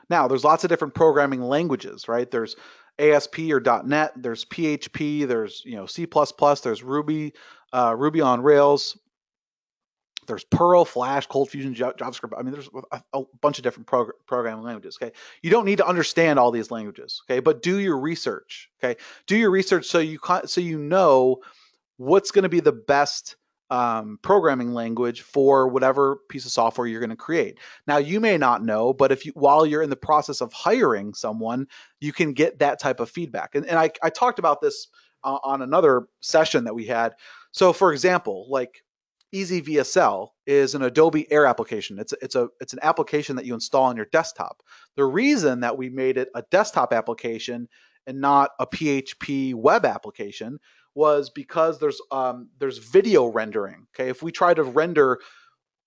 Now, there's lots of different programming languages, right? There's ASP or .NET, there's PHP, there's C++, there's Ruby, Ruby on Rails, there's Perl, Flash, Cold Fusion, JavaScript. I mean, there's a bunch of different programming languages. Okay, you don't need to understand all these languages. Okay, but do your research. Okay, do your research so you know what's going to be the best programming language for whatever piece of software you're going to create. Now, you may not know, but while you're in the process of hiring someone, you can get that type of feedback. And I talked about this on another session that we had. So, for example, like Easy VSL is an Adobe Air application. It's an application that you install on your desktop. The reason that we made it a desktop application and not a PHP web application was because there's video rendering. Okay, if we try to render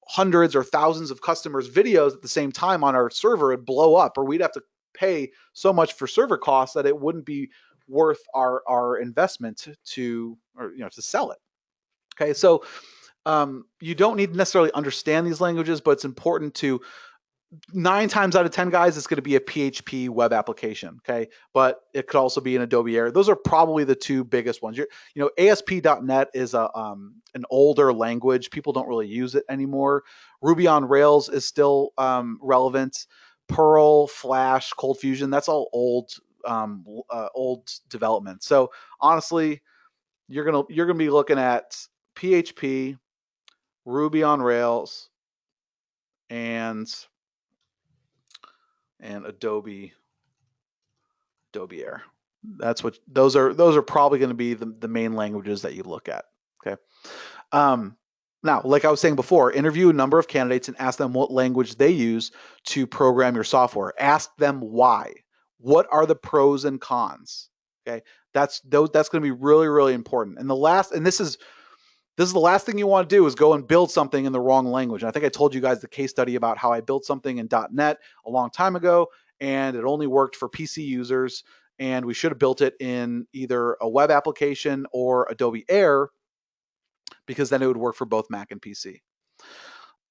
hundreds or thousands of customers' videos at the same time on our server, it'd blow up, or we'd have to pay so much for server costs that it wouldn't be worth our investment to sell it. Okay, so you don't need to necessarily understand these languages, but it's important to 9 times out of 10, guys, it's going to be a PHP web application. Okay. But it could also be an Adobe Air. Those are probably the two biggest ones. ASP.NET is an older language. People don't really use it anymore. Ruby on Rails is still relevant. Perl, Flash, Cold Fusion, that's all old development. So honestly, you're gonna be looking at PHP, Ruby on Rails, and Adobe Air. Those are probably going to be the main languages that you look at. Okay. Now, like I was saying before, interview a number of candidates and ask them what language they use to program your software. Ask them why. What are the pros and cons? Okay. That's going to be really, really important. And this is the last thing you want to do is go and build something in the wrong language. And I think I told you guys the case study about how I built something in .NET a long time ago, and it only worked for PC users, and we should have built it in either a web application or Adobe Air, because then it would work for both Mac and PC.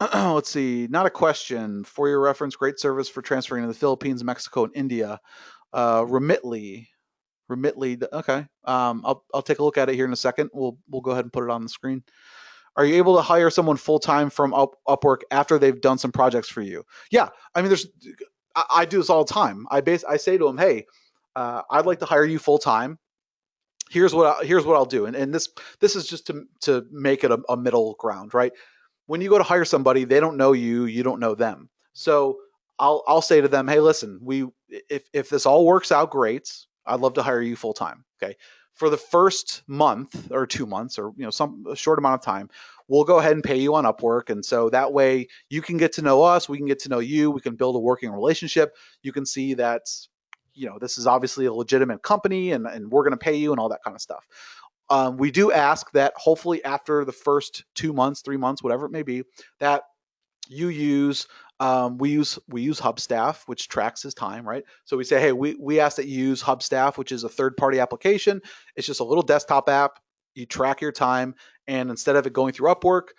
Let's see, not a question. For your reference, great service for transferring to the Philippines, Mexico, and India. Remitly, okay. I'll take a look at it here in a second. We'll go ahead and put it on the screen. Are you able to hire someone full-time from Upwork after they've done some projects for you? Yeah, I mean, I do this all the time. I say to them, hey, I'd like to hire you full-time. Here's what I'll do, and this is just to make it a middle ground, right? When you go to hire somebody, they don't know you, you don't know them. So I'll say to them, hey, listen, if this all works out, great. I'd love to hire you full time. Okay. For the first month or 2 months, or a short amount of time, we'll go ahead and pay you on Upwork. And so that way you can get to know us, we can get to know you, we can build a working relationship. You can see that, this is obviously a legitimate company, and we're going to pay you and all that kind of stuff. We do ask that hopefully after the first 2 months, 3 months, whatever it may be, that you use we use Hubstaff, which tracks his time, right? So we say, hey, we ask that you use Hubstaff, which is a third-party application. It's just a little desktop app. You track your time, and instead of it going through Upwork,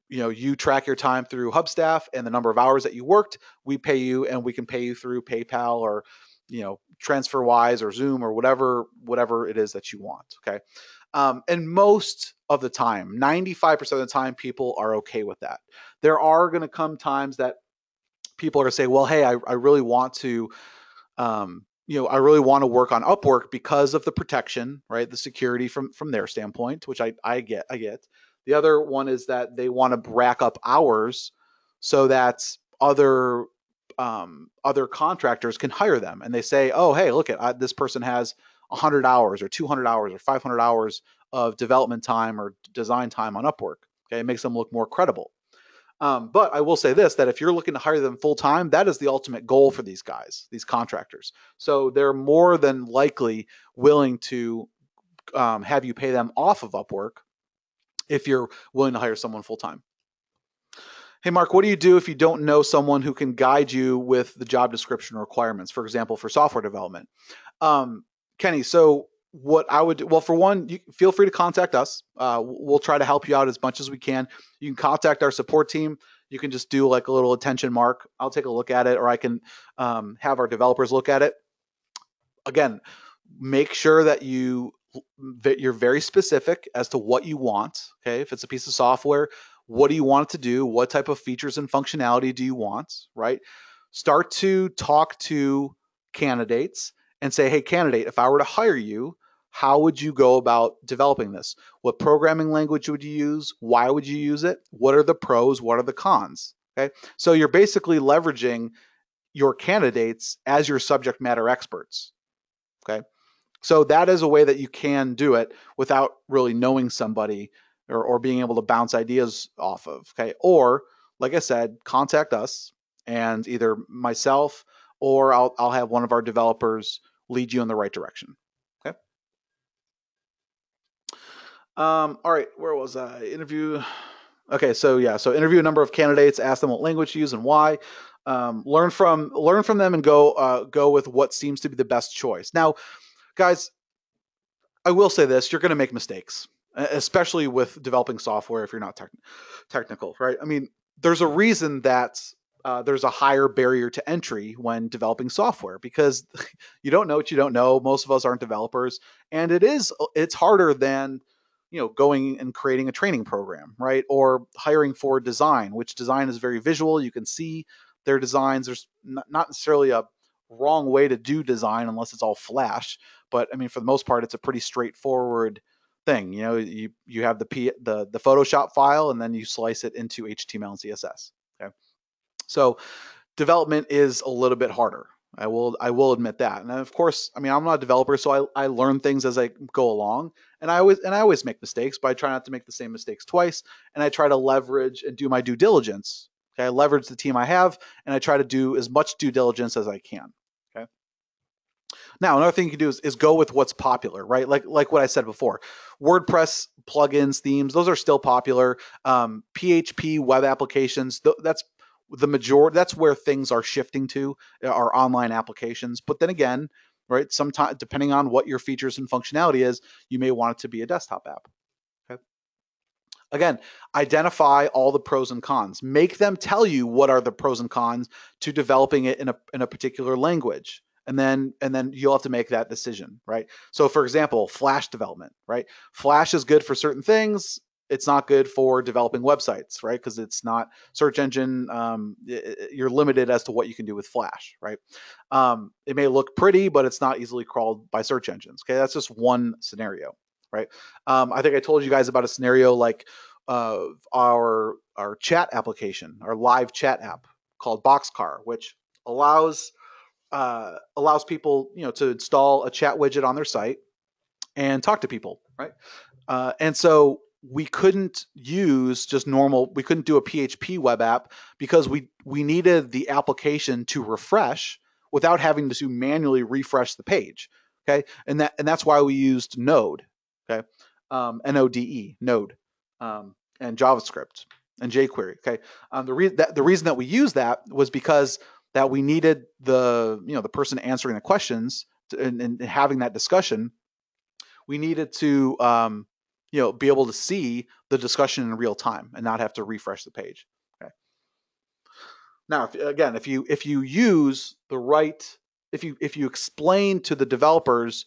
you track your time through Hubstaff and the number of hours that you worked. We pay you, and we can pay you through PayPal or TransferWise or Zoom or whatever it is that you want. Okay. And most of the time, 95% of the time, people are okay with that. There are going to come times that people are going to say, well, hey, I really want to, I really want to work on Upwork because of the protection, right? The security from their standpoint, which I get. The other one is that they want to rack up hours so that other contractors can hire them. And they say, oh, hey, look at this person has 100 hours or 200 hours or 500 hours of development time or design time on Upwork. Okay, it makes them look more credible. But I will say this, that if you're looking to hire them full time, that is the ultimate goal for these guys, these contractors. So they're more than likely willing to have you pay them off of Upwork if you're willing to hire someone full time. Hey, Mark, what do you do if you don't know someone who can guide you with the job description requirements, for example, for software development? Kenny, so what I would do, well, for one, you feel free to contact us. We'll try to help you out as much as we can. You can contact our support team. You can just do like a little attention mark. I'll take a look at it, or I can have our developers look at it. Again, make sure that you're very specific as to what you want. Okay, if it's a piece of software, what do you want it to do? What type of features and functionality do you want? Right? Start to talk to candidates and say, hey, candidate, if I were to hire you, how would you go about developing this? What programming language would you use? Why would you use it? What are the pros? What are the cons? Okay, so you're basically leveraging your candidates as your subject matter experts. Okay, so that is a way that you can do it without really knowing somebody or being able to bounce ideas off of. Okay. Or, like I said, contact us, and either myself or I'll have one of our developers lead you in the right direction. Okay. All right. Where was I? Interview. Okay. So yeah. So interview a number of candidates. Ask them what language to use and why. Learn from them and go with what seems to be the best choice. Now, guys, I will say this: you're going to make mistakes, especially with developing software if you're not technical, right? I mean, there's a reason that there's a higher barrier to entry when developing software, because you don't know what you don't know. Most of us aren't developers, and it's harder than going and creating a training program, right? Or hiring for design, which design is very visual. You can see their designs. There's not necessarily a wrong way to do design unless it's all flash, but I mean, for the most part, it's a pretty straightforward thing. You have the Photoshop file, and then you slice it into HTML and CSS. Okay, so development is a little bit harder. I will admit that. And of course, I mean, I'm not a developer, so I learn things as I go along, and I always make mistakes, but I try not to make the same mistakes twice, and I try to leverage and do my due diligence. Okay, I leverage the team I have, and I try to do as much due diligence as I can. Okay. Now, another thing you can do is go with what's popular, right? Like what I said before, WordPress plugins, themes, those are still popular. PHP web applications, that's the majority. That's where things are shifting to, are online applications. But then again, right, sometimes depending on what your features and functionality is, you may want it to be a desktop app. Okay. Again, identify all the pros and cons. Make them tell you what are the pros and cons to developing it in a particular language. And then you'll have to make that decision, right? So for example, Flash development, right? Flash is good for certain things. It's not good for developing websites, right? Because it's not search engine. You're limited as to what you can do with Flash, right? It may look pretty, but it's not easily crawled by search engines. Okay, that's just one scenario, right? I think I told you guys about a scenario like our chat application, our live chat app called Boxcar, which allows people to install a chat widget on their site and talk to people, right? And so we couldn't use just normal. We couldn't do a PHP web app because we needed the application to refresh without having to manually refresh the page. Okay, and that's why we used Node. Okay, Node, Node, and JavaScript and jQuery. Okay, the reason that we used that was because that we needed the person answering the questions and having that discussion. We needed to be able to see the discussion in real time and not have to refresh the page. Okay. Now, if you use the right, if you explain to the developers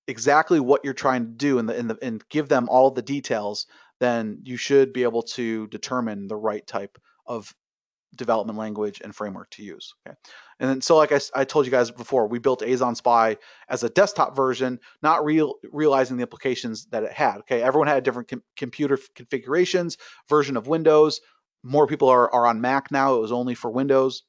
exactly what you're trying to do and give them all the details, then you should be able to determine the right type of development language and framework to use. Okay. And then, so like I told you guys before, we built Azon Spy as a desktop version, not realizing the implications that it had. Okay. Everyone had different computer configurations, version of Windows. More people are on Mac now. It was only for Windows.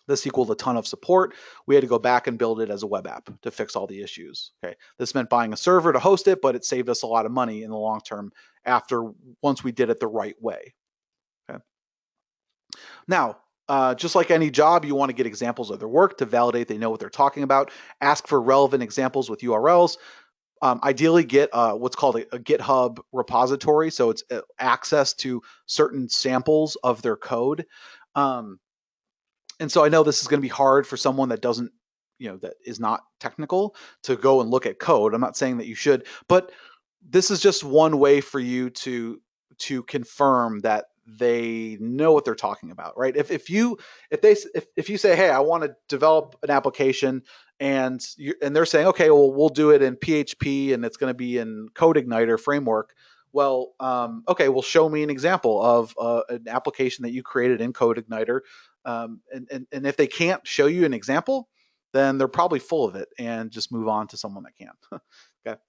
This equaled a ton of support. We had to go back and build it as a web app to fix all the issues. Okay. This meant buying a server to host it, but it saved us a lot of money in the long term once we did it the right way. Okay. Now, just like any job, you want to get examples of their work to validate they know what they're talking about. Ask for relevant examples with URLs. Ideally, get what's called a GitHub repository, so it's access to certain samples of their code. And so I know this is going to be hard for someone that doesn't, that is not technical to go and look at code. I'm not saying that you should, but this is just one way for you to confirm that they know what they're talking about, right? If you say, hey, I want to develop an application, and they're saying, okay, well, we'll do it in PHP and it's going to be in CodeIgniter framework. Well, okay, well, show me an example of an application that you created in CodeIgniter. And if they can't show you an example, then they're probably full of it, and just move on to someone that can. Okay.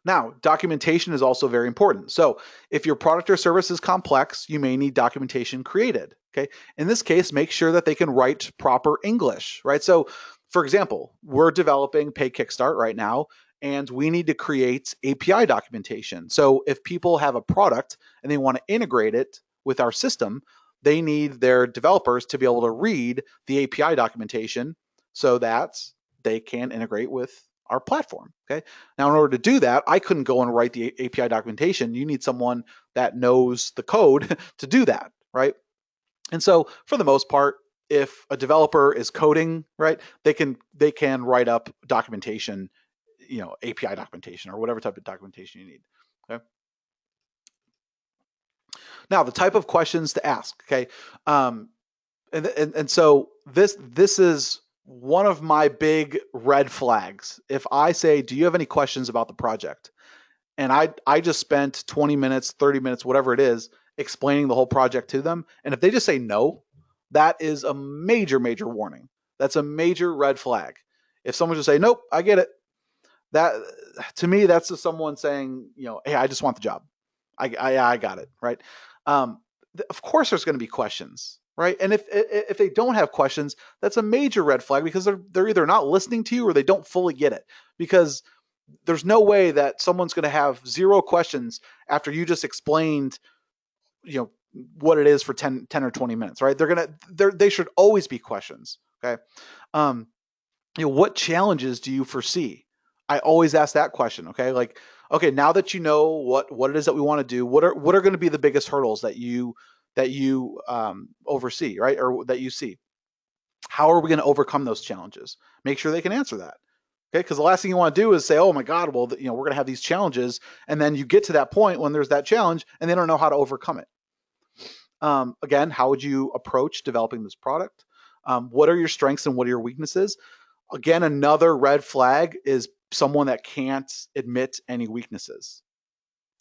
Now, documentation is also very important. So if your product or service is complex, you may need documentation created. Okay. In this case, make sure that they can write proper English, right? So for example, we're developing Pay Kickstart right now, and we need to create API documentation. So if people have a product and they want to integrate it with our system, they need their developers to be able to read the API documentation so that they can integrate with our platform. Okay. Now, in order to do that, I couldn't go and write the API documentation. You need someone that knows the code to do that, right? And so, for the most part, if a developer is coding, right, they can write up documentation, API documentation or whatever type of documentation you need. Okay. Now, the type of questions to ask. Okay. Um, and so this is one of my big red flags. If I say, "Do you have any questions about the project?" and I just spent 20 minutes, 30 minutes, whatever it is, explaining the whole project to them, and if they just say no, that is a major warning. That's a major red flag. If someone just say, "Nope, I get it," that to me, that's just someone saying, "Hey, I just want the job. I got it," right? Um, of course, there's going to be questions, right? And if they don't have questions, that's a major red flag because they're either not listening to you or they don't fully get it. Because there's no way that someone's going to have zero questions after you just explained, what it is for 10 or 20 minutes, right? They should always be questions. Okay. Um, what challenges do you foresee? I always ask that question. Okay. Like, okay, now that you know what it is that we want to do, what are going to be the biggest hurdles that you oversee, right? Or that you see? How are we going to overcome those challenges? Make sure they can answer that. Okay. Because the last thing you want to do is say, "Oh my God, well, we're going to have these challenges." And then you get to that point when there's that challenge and they don't know how to overcome it. Again, how would you approach developing this product? What are your strengths and what are your weaknesses? Again, another red flag is someone that can't admit any weaknesses.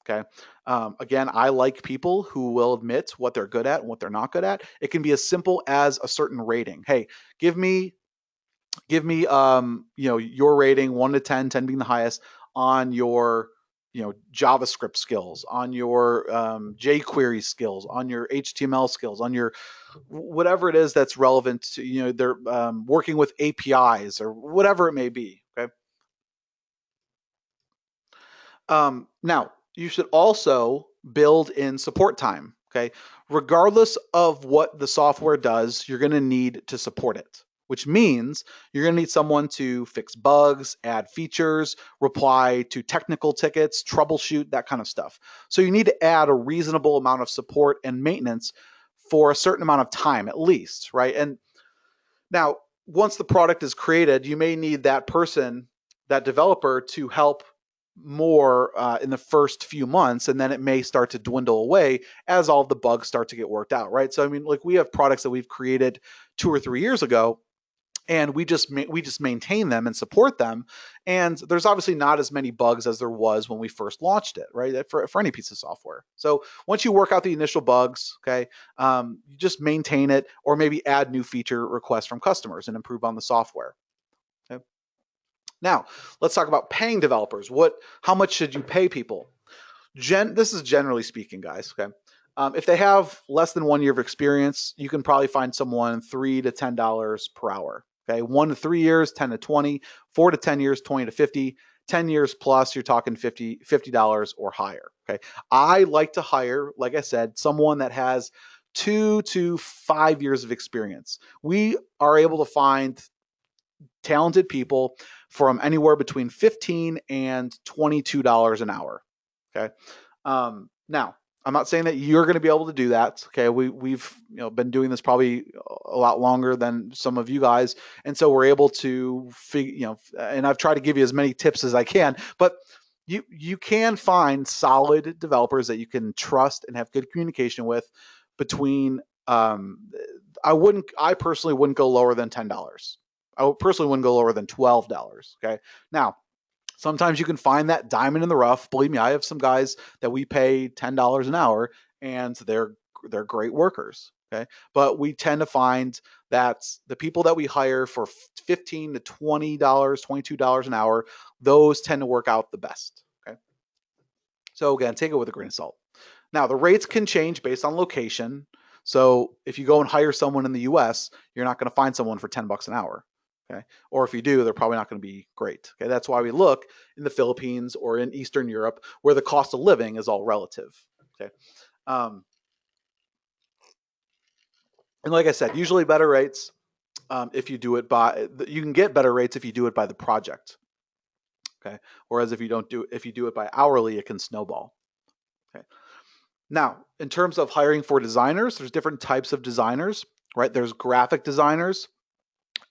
Okay. Again, I like people who will admit what they're good at and what they're not good at. It can be as simple as a certain rating. Hey, give me your rating 1 to 10, 10 being the highest on your JavaScript skills, on your jQuery skills, on your HTML skills, on your whatever it is that's relevant to they're working with APIs or whatever it may be. Okay. Now you should also build in support time. Okay. Regardless of what the software does, you're going to need to support it, which means you're going to need someone to fix bugs, add features, reply to technical tickets, troubleshoot, that kind of stuff. So you need to add a reasonable amount of support and maintenance for a certain amount of time at least, right? And now, once the product is created, you may need that person, that developer, to help more in the first few months, and then it may start to dwindle away as all of the bugs start to get worked out, right? So, I mean, like we have products that we've created 2 or 3 years ago, and we just maintain them and support them. And there's obviously not as many bugs as there was when we first launched it, right? For any piece of software. So once you work out the initial bugs, okay, you just maintain it, or maybe add new feature requests from customers and improve on the software. Okay. Now let's talk about paying developers. How much should you pay people? This is generally speaking, guys. Okay. If they have less than 1 year of experience, you can probably find someone $3 to $10 per hour. Okay, 1 to 3 years, 10 to 20, 4 to 10 years, 20 to 50, 10 years plus, you're talking $50 or higher. Okay, I like to hire, like I said, someone that has 2 to 5 years of experience. We are able to find talented people from anywhere between $15 and $22 an hour. Okay. Now, I'm not saying that you're going to be able to do that. Okay, we've been doing this probably a lot longer than some of you guys, and so we're able to figure. And I've tried to give you as many tips as I can, but you can find solid developers that you can trust and have good communication with. Between I personally wouldn't go lower than $10. I personally wouldn't go lower than $12. Okay, now sometimes you can find that diamond in the rough. Believe me, I have some guys that we pay $10 an hour, and they're great workers. Okay, but we tend to find that the people that we hire for $15 to $20, $22 an hour, those tend to work out the best. Okay, so again, take it with a grain of salt. Now the rates can change based on location. So if you go and hire someone in the U.S., you're not going to find someone for $10 an hour. Okay. Or if you do, they're probably not going to be great. Okay. That's why we look in the Philippines or in Eastern Europe where the cost of living is all relative. Okay. Um, and like I said, usually better rates if you do it by, you can get better rates if you do it by the project. Okay. Whereas if you do it by hourly, it can snowball. Okay. Now, in terms of hiring for designers, there's different types of designers, right? There's graphic designers,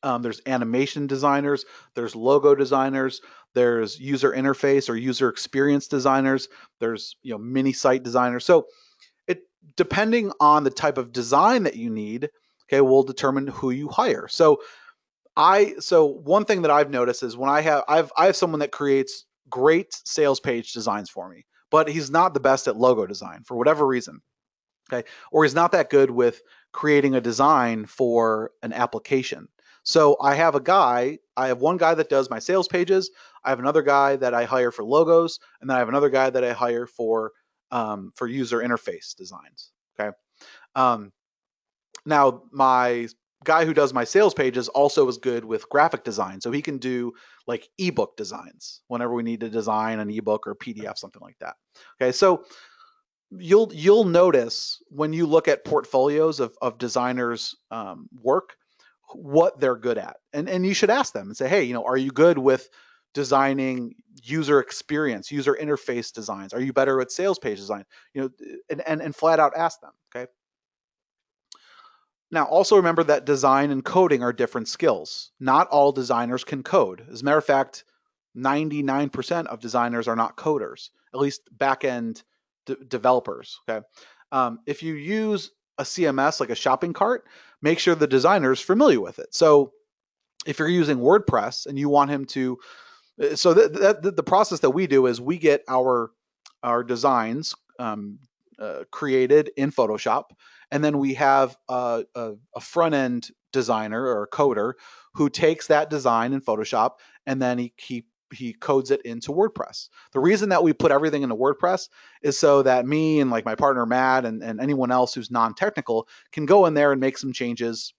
there's animation designers, there's logo designers, there's user interface or user experience designers, there's mini site designers. So it depending on the type of design that you need, okay, will determine who you hire. So one thing that I've noticed is when I have someone that creates great sales page designs for me, but he's not the best at logo design for whatever reason. Okay. Or he's not that good with creating a design for an application. So I have one guy that does my sales pages. I have another guy that I hire for logos, and then I have another guy that I hire for user interface designs. Okay. Um, Now my guy who does my sales pages also is good with graphic design. So he can do like ebook designs whenever we need to design an ebook or PDF, something like that. Okay. So you'll notice when you look at portfolios of designers work what they're good at, and you should ask them and say, hey, are you good with designing user experience, user interface designs? Are you better at sales page design? And flat out ask them. Okay. Now, also remember that design and coding are different skills. Not all designers can code. As a matter of fact, 99% of designers are not coders, at least back-end developers. Okay. If you use a CMS like a shopping cart, make sure the designer is familiar with it. So if you're using WordPress and you want him to, so the process that we do is we get our designs created in Photoshop, and then we have a front end designer or a coder who takes that design in Photoshop and then he codes it into WordPress. The reason that we put everything into WordPress is so that me and like my partner Matt and anyone else who's non-technical can go in there and make some changes,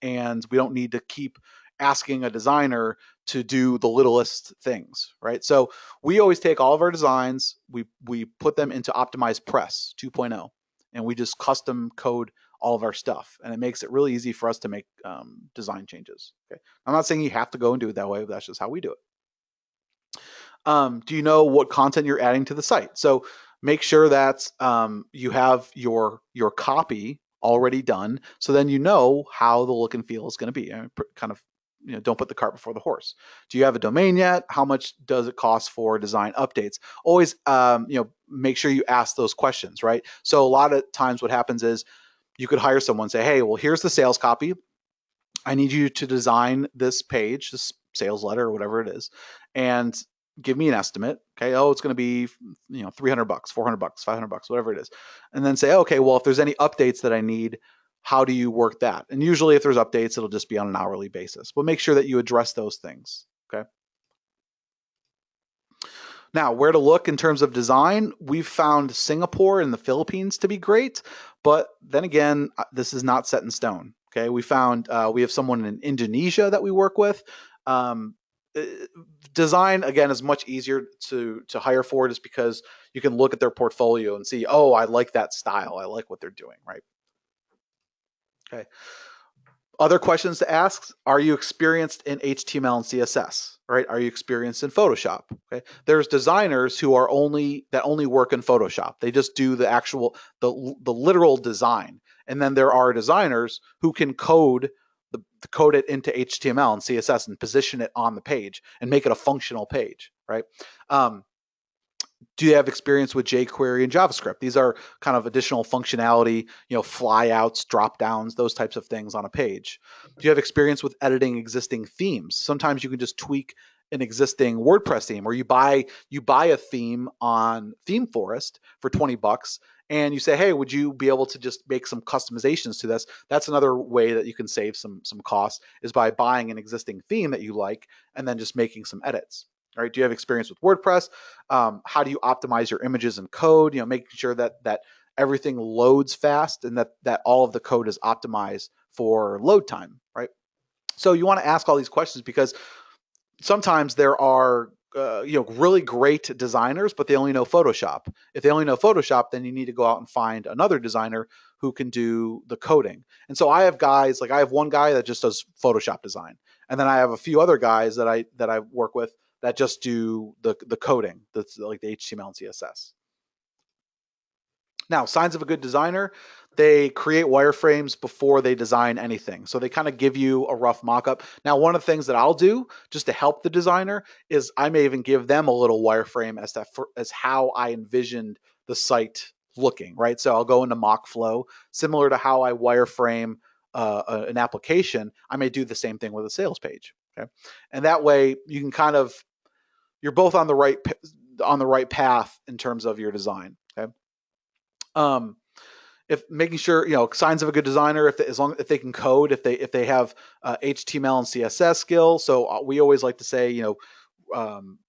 and we don't need to keep asking a designer to do the littlest things, right? So we always take all of our designs, we put them into Optimize Press 2.0, and we just custom code all of our stuff, and it makes it really easy for us to make design changes. Okay, I'm not saying you have to go and do it that way, but that's just how we do it. Do you know what content you're adding to the site? So make sure that you have your copy already done, so then you know how the look and feel is going to be. Kind of, don't put the cart before the horse. Do you have a domain yet? How much does it cost for design updates? Always, make sure you ask those questions, right? So a lot of times what happens is you could hire someone, say, hey, well, here's the sales copy. I need you to design this page, this sales letter or whatever it is, and give me an estimate. Okay. Oh, it's going to be, $300, $400, $500, whatever it is. And then say, okay, well, if there's any updates that I need, how do you work that? And usually if there's updates, it'll just be on an hourly basis, but make sure that you address those things. Okay. Now, where to look in terms of design? We've found Singapore and the Philippines to be great, but then again, this is not set in stone. Okay, we have someone in Indonesia that we work with. Um, uh, Design again is much easier to hire for, just because you can look at their portfolio and see, oh, I like that style, I like what they're doing, right? Okay. Other questions to ask: are you experienced in HTML and CSS? Right? Are you experienced in Photoshop? Okay. There's designers who are only work in Photoshop. They just do the literal design. And then there are designers who can code it into HTML and CSS and position it on the page and make it a functional page, right? Do you have experience with jQuery and JavaScript? These are kind of additional functionality, flyouts, drop downs, those types of things on a page. Do you have experience with editing existing themes? Sometimes you can just tweak an existing WordPress theme, or you buy a theme on ThemeForest for $20, and you say, hey, would you be able to just make some customizations to this? That's another way that you can save some costs, is by buying an existing theme that you like and then just making some edits. All right. Do you have experience with WordPress? How do you optimize your images and code? Making sure that everything loads fast and that all of the code is optimized for load time, right? So you want to ask all these questions because sometimes there are really great designers, but they only know Photoshop. If they only know Photoshop, then you need to go out and find another designer who can do the coding. And so I have guys like I have one guy that just does Photoshop design, and then I have a few other guys that I work with that just do the coding, that's like the HTML and CSS. Now, signs of a good designer, they create wireframes before they design anything. So they kind of give you a rough mock-up. Now, one of the things that I'll do just to help the designer is I may even give them a little wireframe as how I envisioned the site looking, right? So I'll go into mock flow, similar to how I wireframe an application. I may do the same thing with a sales page. Okay, and that way you can kind of you're both on the right path in terms of your design. Okay. Um, if making sure signs of a good designer, if they can code, if they have HTML and CSS skills. So we always like to say HTML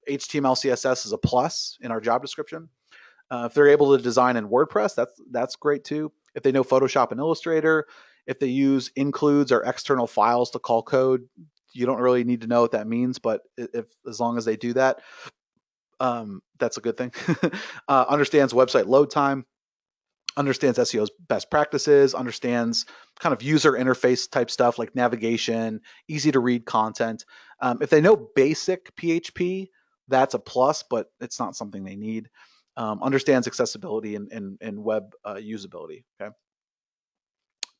CSS is a plus in our job description. If they're able to design in WordPress, that's great too. If they know Photoshop and Illustrator, if they use includes or external files to call code, you don't really need to know what that means, but if as long as they do that, that's a good thing. Understands website load time, understands SEO's best practices, understands kind of user interface type stuff like navigation, easy to read content. If they know basic PHP, that's a plus, but it's not something they need. Understands accessibility and web usability. Okay.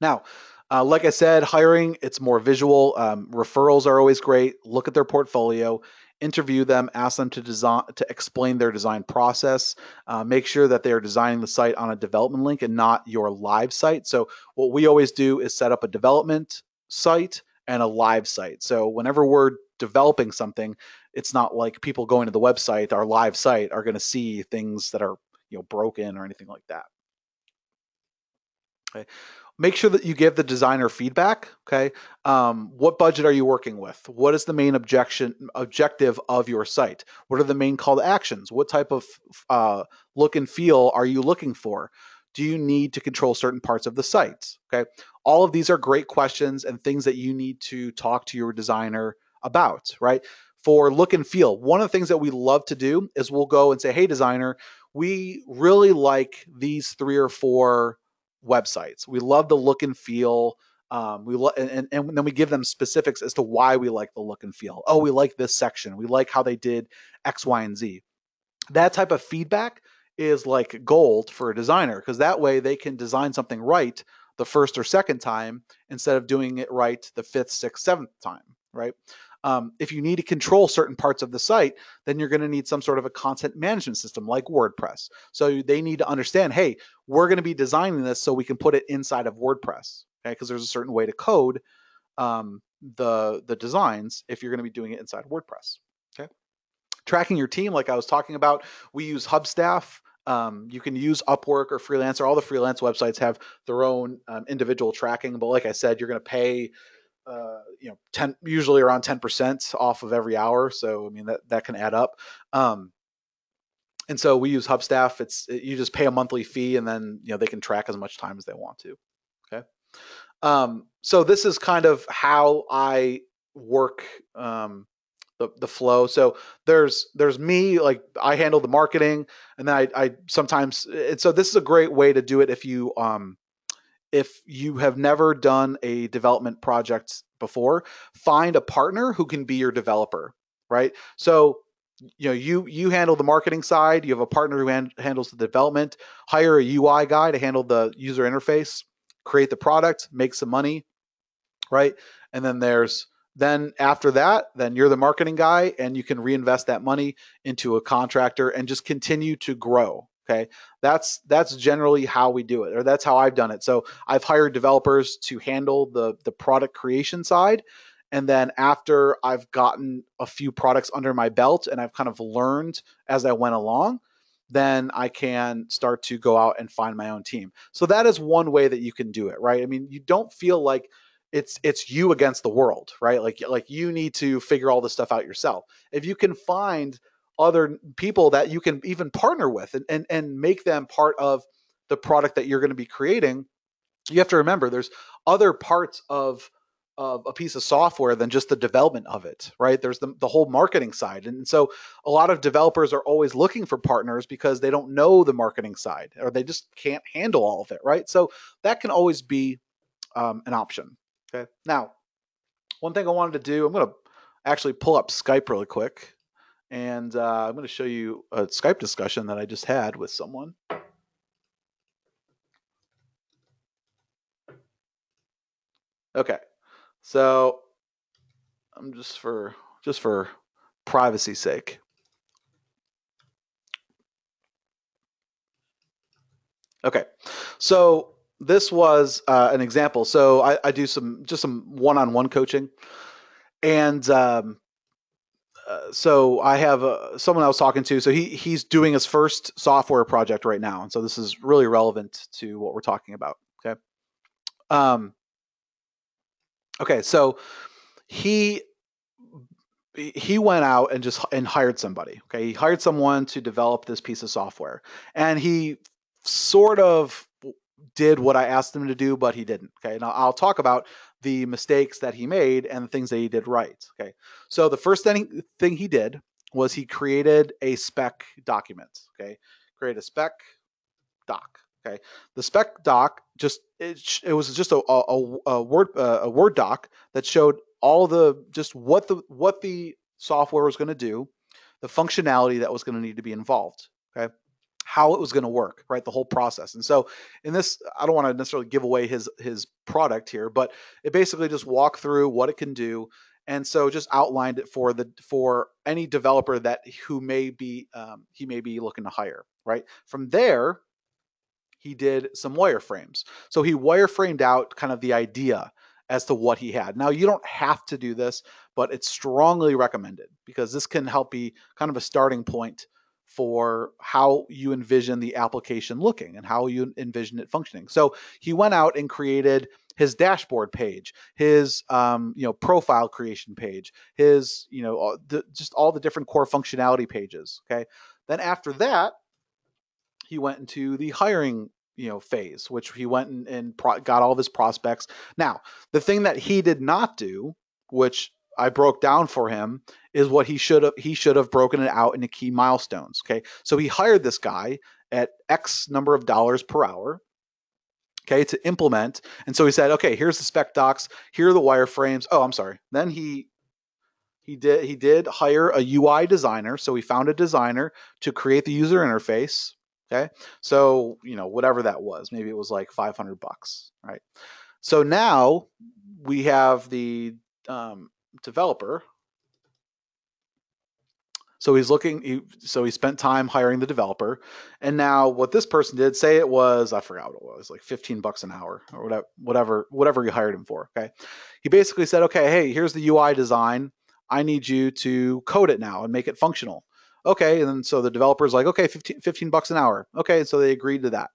Now, like I said, hiring, it's more visual. Referrals are always great. Look at their portfolio, interview them, ask them to explain their design process. Make sure that they are designing the site on a development link and not your live site. So what we always do is set up a development site and a live site. So whenever we're developing something, it's not like people going to the website, our live site, are going to see things that are broken or anything like that. Okay. Make sure that you give the designer feedback. Okay. What budget are you working with? What is the main objective of your site? What are the main call to actions? What type of look and feel are you looking for? Do you need to control certain parts of the site? Okay. All of these are great questions and things that you need to talk to your designer about, right? For look and feel, one of the things that we love to do is we'll go and say, hey, designer, we really like these 3 or 4 websites. We love the look and feel. And then we give them specifics as to why we like the look and feel. Oh, we like this section. We like how they did X, Y, and Z. That type of feedback is like gold for a designer because that way they can design something right the first or second time instead of doing it right the fifth, sixth, seventh time, right? If you need to control certain parts of the site, then you're going to need some sort of a content management system like WordPress. So they need to understand, hey, we're going to be designing this so we can put it inside of WordPress, okay? Because there's a certain way to code the designs if you're going to be doing it inside WordPress, okay? Tracking your team, like I was talking about, we use Hubstaff. You can use Upwork or Freelancer. All the freelance websites have their own individual tracking, but like I said, you're going to pay usually around 10% off of every hour. So, I mean, that can add up. And so we use Hubstaff. You just pay a monthly fee and then, they can track as much time as they want to. Okay. So this is kind of how I work, the flow. So there's me, like I handle the marketing, and then I sometimes, and so this is a great way to do it if you have never done a development project before, find a partner who can be your developer, right? So, you handle the marketing side, you have a partner who handles the development, hire a UI guy to handle the user interface, create the product, make some money, right? And then after that, then you're the marketing guy and you can reinvest that money into a contractor and just continue to grow. Okay. That's generally how we do it, or that's how I've done it. So I've hired developers to handle the product creation side. And then after I've gotten a few products under my belt and I've kind of learned as I went along, then I can start to go out and find my own team. So that is one way that you can do it, right? I mean, you don't feel like it's you against the world, right? Like you need to figure all this stuff out yourself. If you can find other people that you can even partner with and make them part of the product that you're going to be creating, you have to remember there's other parts of of a piece of software than just the development of it, right? There's the whole marketing side. And so a lot of developers are always looking for partners because they don't know the marketing side or they just can't handle all of it, right? So that can always be an option. Okay. Now, one thing I wanted to do, I'm going to actually pull up Skype really quick. And I'm going to show you a Skype discussion that I just had with someone. Okay. So I'm just for privacy's sake. Okay. So this was an example. So I do some one-on-one coaching, and so I have someone I was talking to. So he's doing his first software project right now, and so this is really relevant to what we're talking about. Okay. Okay. So he went out and hired somebody. Okay, he hired someone to develop this piece of software, and he sort of did what I asked him to do, but he didn't. Okay, and I'll talk about the mistakes that he made and the things that he did right. Okay, so the first thing he did was he created a spec document. Okay, create a spec doc. Okay, the spec doc it was just a word doc that showed all the just what the software was going to do, the functionality that was going to need to be involved. Okay, how it was going to work, right? The whole process. And so in this, I don't want to necessarily give away his product here, but it basically just walked through what it can do. And so just outlined it for any developer that who may be he may be looking to hire, right? From there, he did some wireframes. So he wireframed out kind of the idea as to what he had. Now, you don't have to do this, but it's strongly recommended because this can help be kind of a starting point for how you envision the application looking and how you envision it functioning. So he went out and created his dashboard page, his profile creation page, his just all the different core functionality pages. Okay, then after that, he went into the hiring phase, which he went and got all of his prospects. Now, the thing that he did not do, which I broke down for him, is what he should have broken it out into key milestones. Okay, so he hired this guy at X number of dollars per hour, okay, to implement. And so he said, okay, here's the spec docs, here are the wireframes. Oh, I'm sorry. Then he did hire a UI designer. So he found a designer to create the user interface. Okay, so whatever that was, maybe it was like $500, right? So now we have the developer. So he spent time hiring the developer, and now what this person did, say it was, I forgot what it was, like $15 an hour or whatever you hired him for. Okay, he basically said, okay, hey, here's the UI design. I need you to code it now and make it functional. Okay, and then so the developer's like, okay, $15 an hour. Okay, so they agreed to that.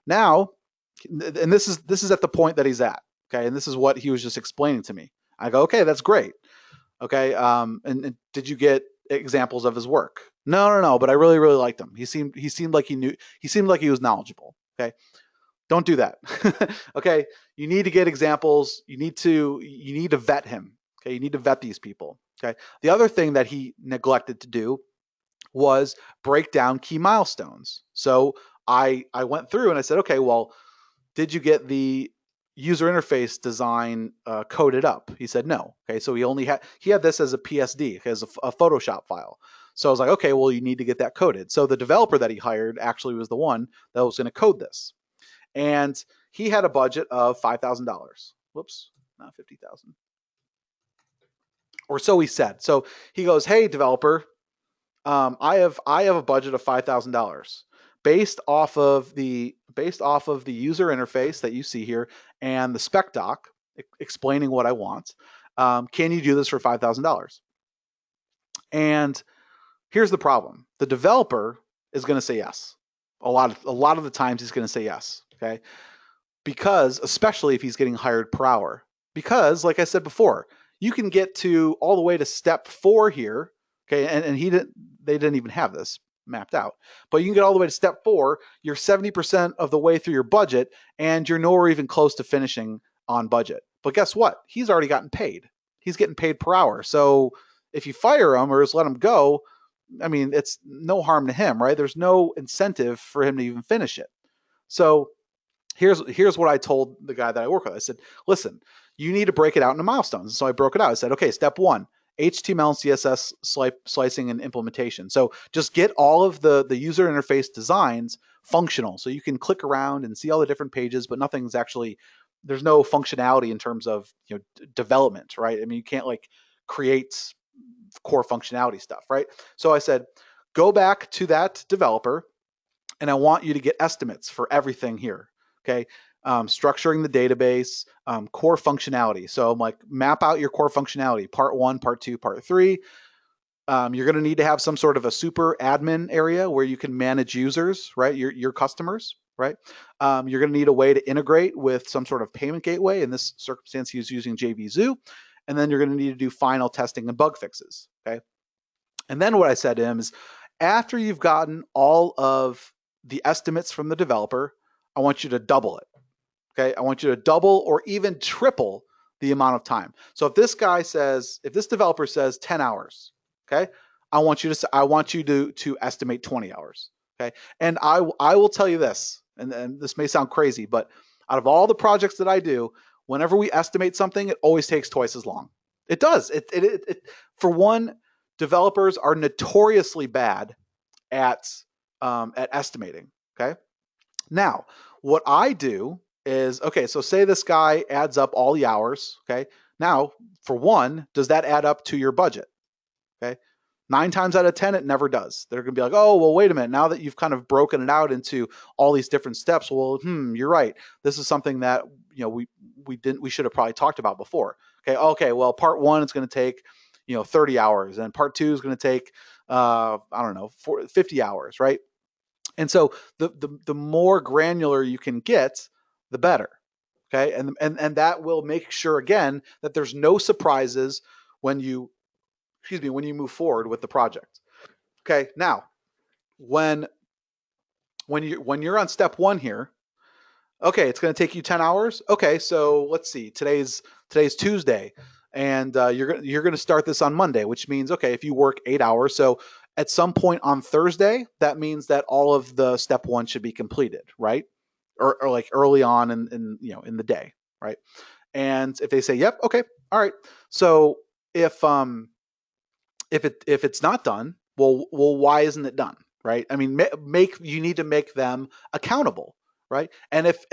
Now, and this is at the point that he's at. Okay, and this is what he was just explaining to me. I go, okay, that's great. Okay, and did you get examples of his work? No, but I really liked him. He seemed like he was knowledgeable. Okay, don't do that. Okay, you need to get examples. You need to vet him. Okay, you need to vet these people. Okay, the other thing that he neglected to do was break down key milestones. So I went through and I said, okay, well, did you get the user interface design coded up? He said no. Okay, so he had this as a PSD, as a Photoshop file. So I was like, okay, well, you need to get that coded. So the developer that he hired actually was the one that was going to code this, and he had a budget of $5,000. Whoops, not 50,000, or so he said. So he goes, hey, developer, I have a budget of $5,000 based off of the user interface that you see here and the spec doc explaining what I want. Can you do this for $5,000? And here's the problem: the developer is going to say yes. A lot of the times he's going to say yes. Okay, because especially if he's getting hired per hour. Because, like I said before, you can get to all the way to step 4 here. Okay, and they didn't even have this mapped out. But you can get all the way to step 4. You're 70% of the way through your budget, and you're nowhere even close to finishing on budget. But guess what? He's already gotten paid. He's getting paid per hour. So if you fire him or just let him go, I mean, it's no harm to him, right? There's no incentive for him to even finish it. So here's what I told the guy that I work with. I said, listen, you need to break it out into milestones. So I broke it out. I said, okay, step one, HTML and CSS slicing and implementation. So just get all of the user interface designs functional. So you can click around and see all the different pages, but nothing's actually, there's no functionality in terms of development, right? I mean, you can't like create core functionality stuff, right? So I said, go back to that developer and I want you to get estimates for everything here. Okay. Structuring the database, core functionality. So I'm like, map out your core functionality, part one, part two, part three. You're going to need to have some sort of a super admin area where you can manage users, right? Your customers, right? You're going to need a way to integrate with some sort of payment gateway. In this circumstance, he was using JVZoo. And then you're going to need to do final testing and bug fixes. Okay. And then what I said to him is, after you've gotten all of the estimates from the developer, I want you to double it. Okay. I want you to double or even triple the amount of time. So if this developer says 10 hours, okay, I want you to estimate 20 hours. Okay. And I will tell you this, and this may sound crazy, but out of all the projects that I do, whenever we estimate something, it always takes twice as long. It does. For one, developers are notoriously bad at estimating. Okay. Now, what I do is, okay, so say this guy adds up all the hours. Okay. Now, for one, does that add up to your budget? Okay. 9 times out of 10, it never does. They're going to be like, oh, well, wait a minute. Now that you've kind of broken it out into all these different steps, well, you're right. This is something that, we should have probably talked about before. Okay. Well, part one is going to take, 30 hours, and part two is going to take, I don't know, 50 hours. Right. And so the more granular you can get, the better. Okay. And that will make sure, again, that there's no surprises when you move forward with the project. Okay. Now, when you're on step one here, okay, it's going to take you 10 hours. Okay. So let's see, today's Tuesday, and you're going to start this on Monday, which means, okay, if you work 8 hours, so at some point on Thursday, that means that all of the step one should be completed, right? Or like early on in the day, right? And if they say, yep, okay, all right. So if it's not done, well, why isn't it done, right? I mean, you need to make them accountable, right? And this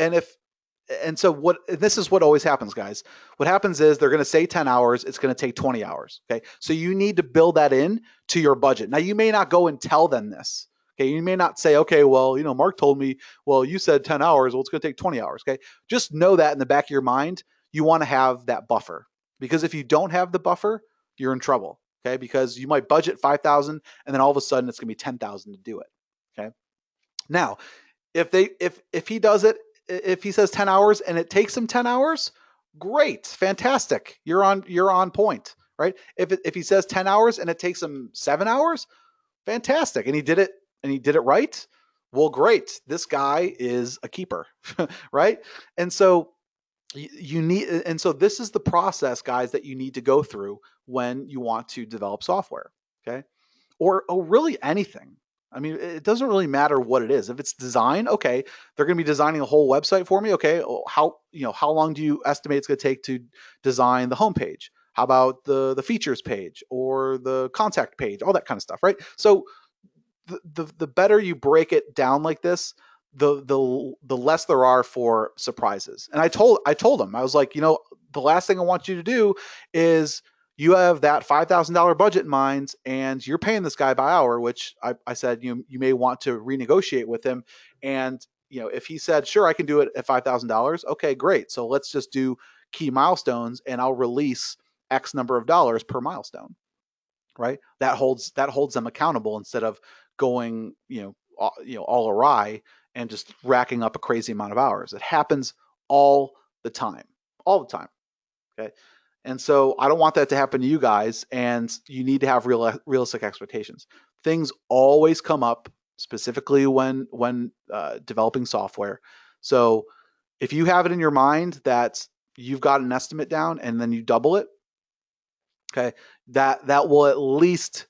is what always happens, guys. What happens is they're going to say 10 hours, it's going to take 20 hours. Okay. So you need to build that in to your budget. Now, you may not go and tell them this. Okay. You may not say, okay, well, Mark told me, well, you said 10 hours. Well, it's going to take 20 hours. Okay. Just know that in the back of your mind, you want to have that buffer, because if you don't have the buffer, you're in trouble. Okay. Because you might budget 5,000 and then all of a sudden it's going to be 10,000 to do it. Okay. Now, if he does it, if he says 10 hours and it takes him 10 hours, great, fantastic. You're on point, right? If he says 10 hours and it takes him 7 hours, fantastic. And he did it right. Well, great. This guy is a keeper, right? And so this is the process, guys, that you need to go through when you want to develop software. Okay. Or really anything. I mean, it doesn't really matter what it is. If it's design, okay, they're going to be designing a whole website for me. Okay, how long do you estimate it's going to take to design the homepage? How about the features page or the contact page? All that kind of stuff, right? So the better you break it down like this, the less there are for surprises. And I told them, I was like, the last thing I want you to do is, you have that $5,000 budget in mind and you're paying this guy by hour, which I said, you may want to renegotiate with him. And, if he said, sure, I can do it at $5,000. Okay, great. So let's just do key milestones and I'll release X number of dollars per milestone, right? That holds them accountable instead of going, all awry and just racking up a crazy amount of hours. It happens all the time. Okay. And so I don't want that to happen to you guys, and you need to have realistic expectations. Things always come up, specifically when developing software. So if you have it in your mind that you've got an estimate down and then you double it, okay, that will at least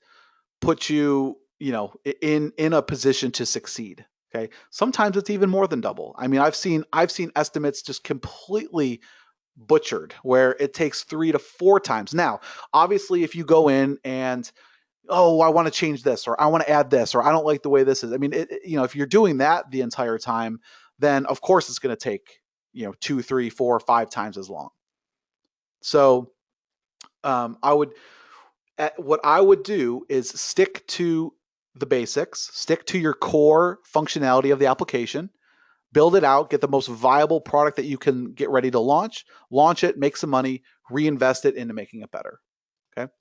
put you, in a position to succeed. Okay. Sometimes it's even more than double. I mean, I've seen estimates just completely butchered where it takes 3 to 4 times. Now, obviously, if you go in and, oh, I want to change this, or I want to add this, or I don't like the way this is. I mean, if you're doing that the entire time, then of course it's going to take, 2, 3, 4, 5 times as long. So, I would, what I would do is stick to the basics, stick to your core functionality of the application, build it out, get the most viable product that you can get ready to launch it, make some money, reinvest it into making it better. Okay.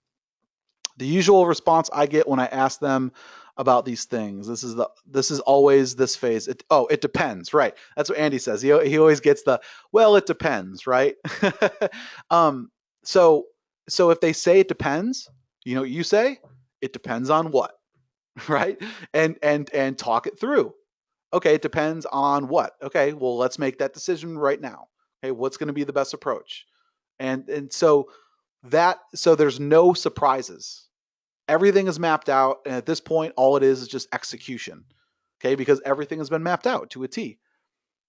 The usual response I get when I ask them about these things, this is always this phase. It depends, right? That's what Andy says. He always gets well, it depends, right? um, so so if they say it depends, you say it depends on what, right? And talk it through. Okay, it depends on what. Okay, well, let's make that decision right now. Okay, what's going to be the best approach? And so there's no surprises. Everything is mapped out, and at this point, all it is just execution. Okay, because everything has been mapped out to a T.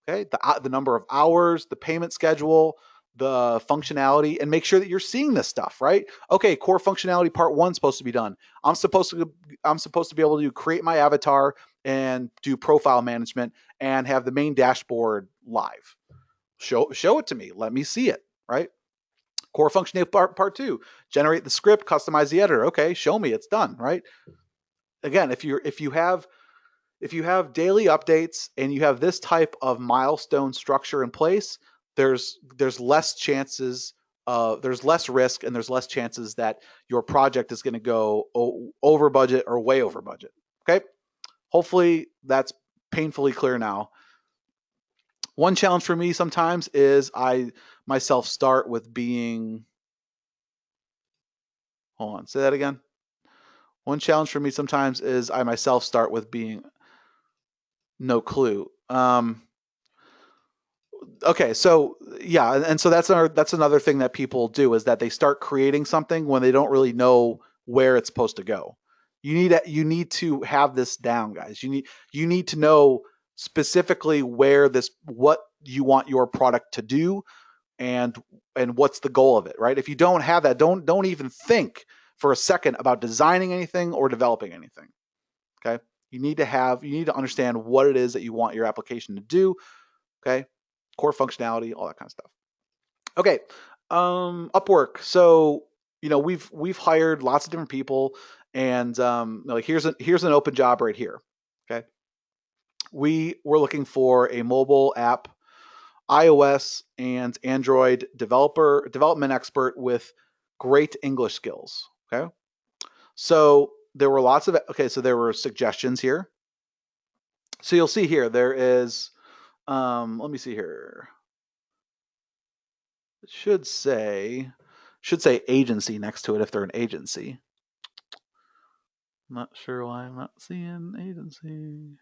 Okay, the number of hours, the payment schedule, the functionality, and make sure that you're seeing this stuff, right? Okay, core functionality part 1 is supposed to be done. I'm supposed to be able to create my avatar and do profile management and have the main dashboard live. Show it to me. Let me see it, right? Core functionality part 2, generate the script, customize the editor. Okay, show me it's done, right? Again, if you have daily updates and you have this type of milestone structure in place, there's less chances, there's less risk, and there's less chances that your project is going to go over budget or way over budget. Okay, hopefully that's painfully clear now. One challenge for me sometimes is I myself start with being. Hold on, say that again. One challenge for me sometimes is I myself start with being no clue. Okay, so yeah, and so that's another thing that people do is that they start creating something when they don't really know where it's supposed to go. You need to have this down, guys. You need to know specifically what you want your product to do, and what's the goal of it, right? If you don't have that, don't even think for a second about designing anything or developing anything. Okay? You need to understand what it is that you want your application to do. Okay, core functionality, all that kind of stuff. Okay, Upwork. So we've hired lots of different people, and like here's an open job right here. Okay, we're looking for a mobile app, iOS and Android development expert with great English skills. Okay, so there were there were suggestions here. So you'll see here there is. Let me see here. It should say agency next to it if they're an agency. I'm not sure why I'm not seeing agency.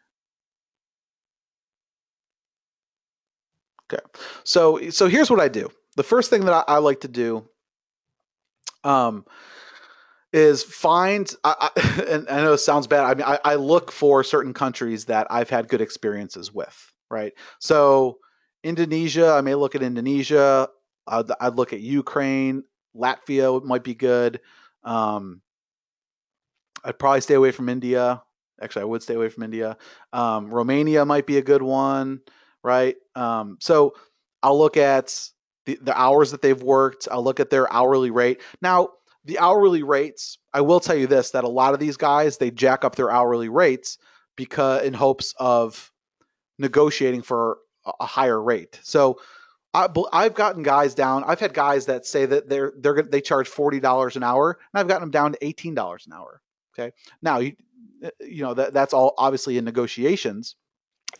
Okay, so here's what I do. The first thing that I like to do, is find. And I know it sounds bad. I mean, I look for certain countries that I've had good experiences with. Right. So Indonesia, I may look at Indonesia. I'd look at Ukraine. Latvia might be good. I'd probably stay away from India. Actually, I would stay away from India. Romania might be a good one, right? So I'll look at the hours that they've worked. I'll look at their hourly rate. Now, the hourly rates, I will tell you this, that a lot of these guys, they jack up their hourly rates because in hopes of negotiating for a higher rate. So I've gotten guys down. I've had guys that say that they charge $40 an hour, and I've gotten them down to $18 an hour. Okay, now that's all obviously in negotiations.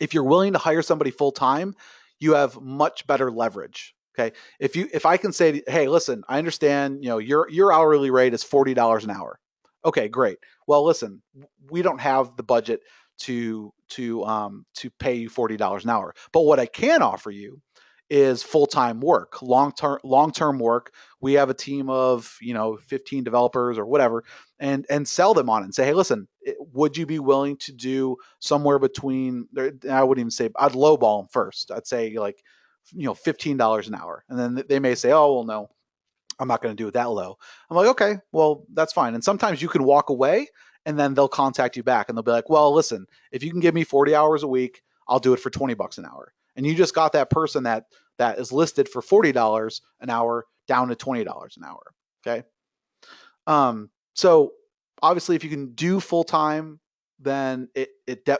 If you're willing to hire somebody full time, you have much better leverage. Okay, if I can say, hey, listen, I understand, your hourly rate is $40 an hour. Okay, great. Well, listen, we don't have the budget to pay you $40 an hour, but what I can offer you is full-time work, long-term work. We have a team of 15 developers or whatever, and sell them on it and say, hey, listen, would you be willing to do somewhere between, I wouldn't even say, I'd lowball them first. I'd say like $15 an hour, and then they may say, oh well, no, I'm not going to do it that low. I'm like, okay, well, that's fine. And sometimes you can walk away and then they'll contact you back and they'll be like, well, listen, if you can give me 40 hours a week, I'll do it for $20 an hour. And you just got that person that is listed for $40 an hour down to $20 an hour. Okay. So obviously if you can do full time, then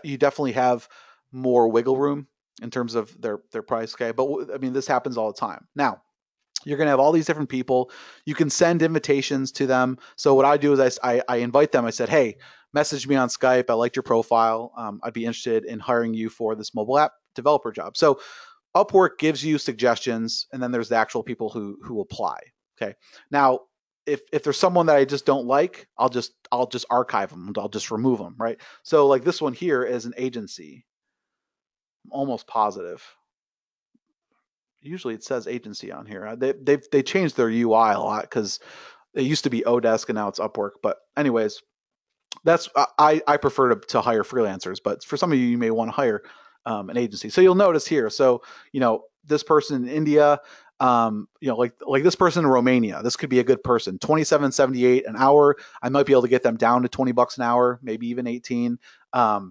you definitely have more wiggle room in terms of their price. Okay. But I mean, this happens all the time. Now, you're going to have all these different people. You can send invitations to them. So what I do is I invite them. I said, hey, message me on Skype. I liked your profile. I'd be interested in hiring you for this mobile app developer job. So Upwork gives you suggestions, and then there's the actual people who apply. Okay. Now, if there's someone that I just don't like, I'll just archive them. I'll just remove them. Right. So like this one here is an agency. I'm almost positive. Usually it says agency on here. They changed their UI a lot because it used to be Odesk and now it's Upwork. But anyways, that's I prefer to hire freelancers, but for some of you, you may want to hire an agency. So you'll notice here. So this person in India, like this person in Romania, this could be a good person. 27.78 an hour. I might be able to get them down to $20 an hour, maybe even 18. I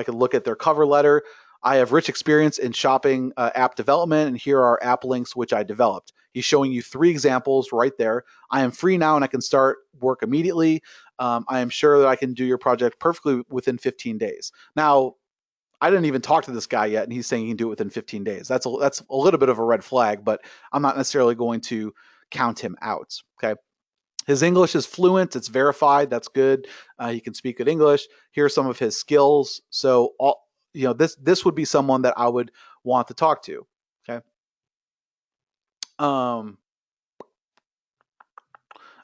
could look at their cover letter. I have rich experience in shopping app development, and here are app links which I developed. He's showing you 3 examples right there. I am free now and I can start work immediately. I am sure that I can do your project perfectly within 15 days. Now, I didn't even talk to this guy yet, and he's saying he can do it within 15 days. That's a little bit of a red flag, but I'm not necessarily going to count him out. Okay. His English is fluent. It's verified. That's good. He can speak good English. Here are some of his skills. So this would be someone that I would want to talk to. Okay.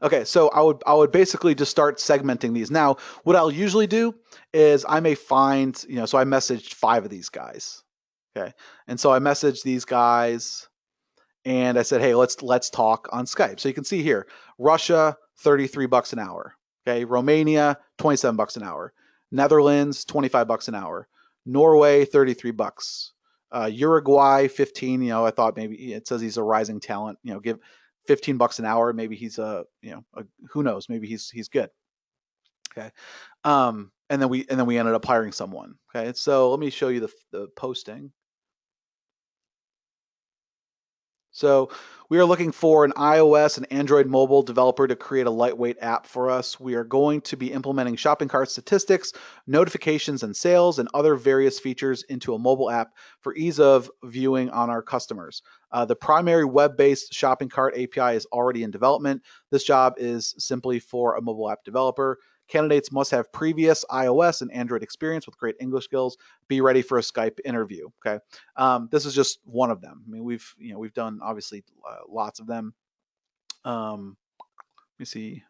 Okay, so I would basically just start segmenting these. Now, what I'll usually do is I may find, so I messaged 5 of these guys. Okay. And so I messaged these guys and I said, hey, let's talk on Skype. So you can see here, Russia, $33 an hour. Okay. Romania, $27 an hour. Netherlands, $25 an hour. Norway, $33. Uruguay, 15. I thought maybe it says he's a rising talent. Give $15 an hour. Maybe he's who knows? Maybe he's good. Okay. And then we ended up hiring someone. Okay. So let me show you the posting. So we are looking for an iOS and Android mobile developer to create a lightweight app for us. We are going to be implementing shopping cart statistics, notifications and sales, and other various features into a mobile app for ease of viewing on our customers. The primary web-based shopping cart API is already in development. This job is simply for a mobile app developer. Candidates must have previous iOS and Android experience with great English skills. Be ready for a Skype interview. Okay, this is just one of them. I mean, we've done obviously lots of them. Let me see.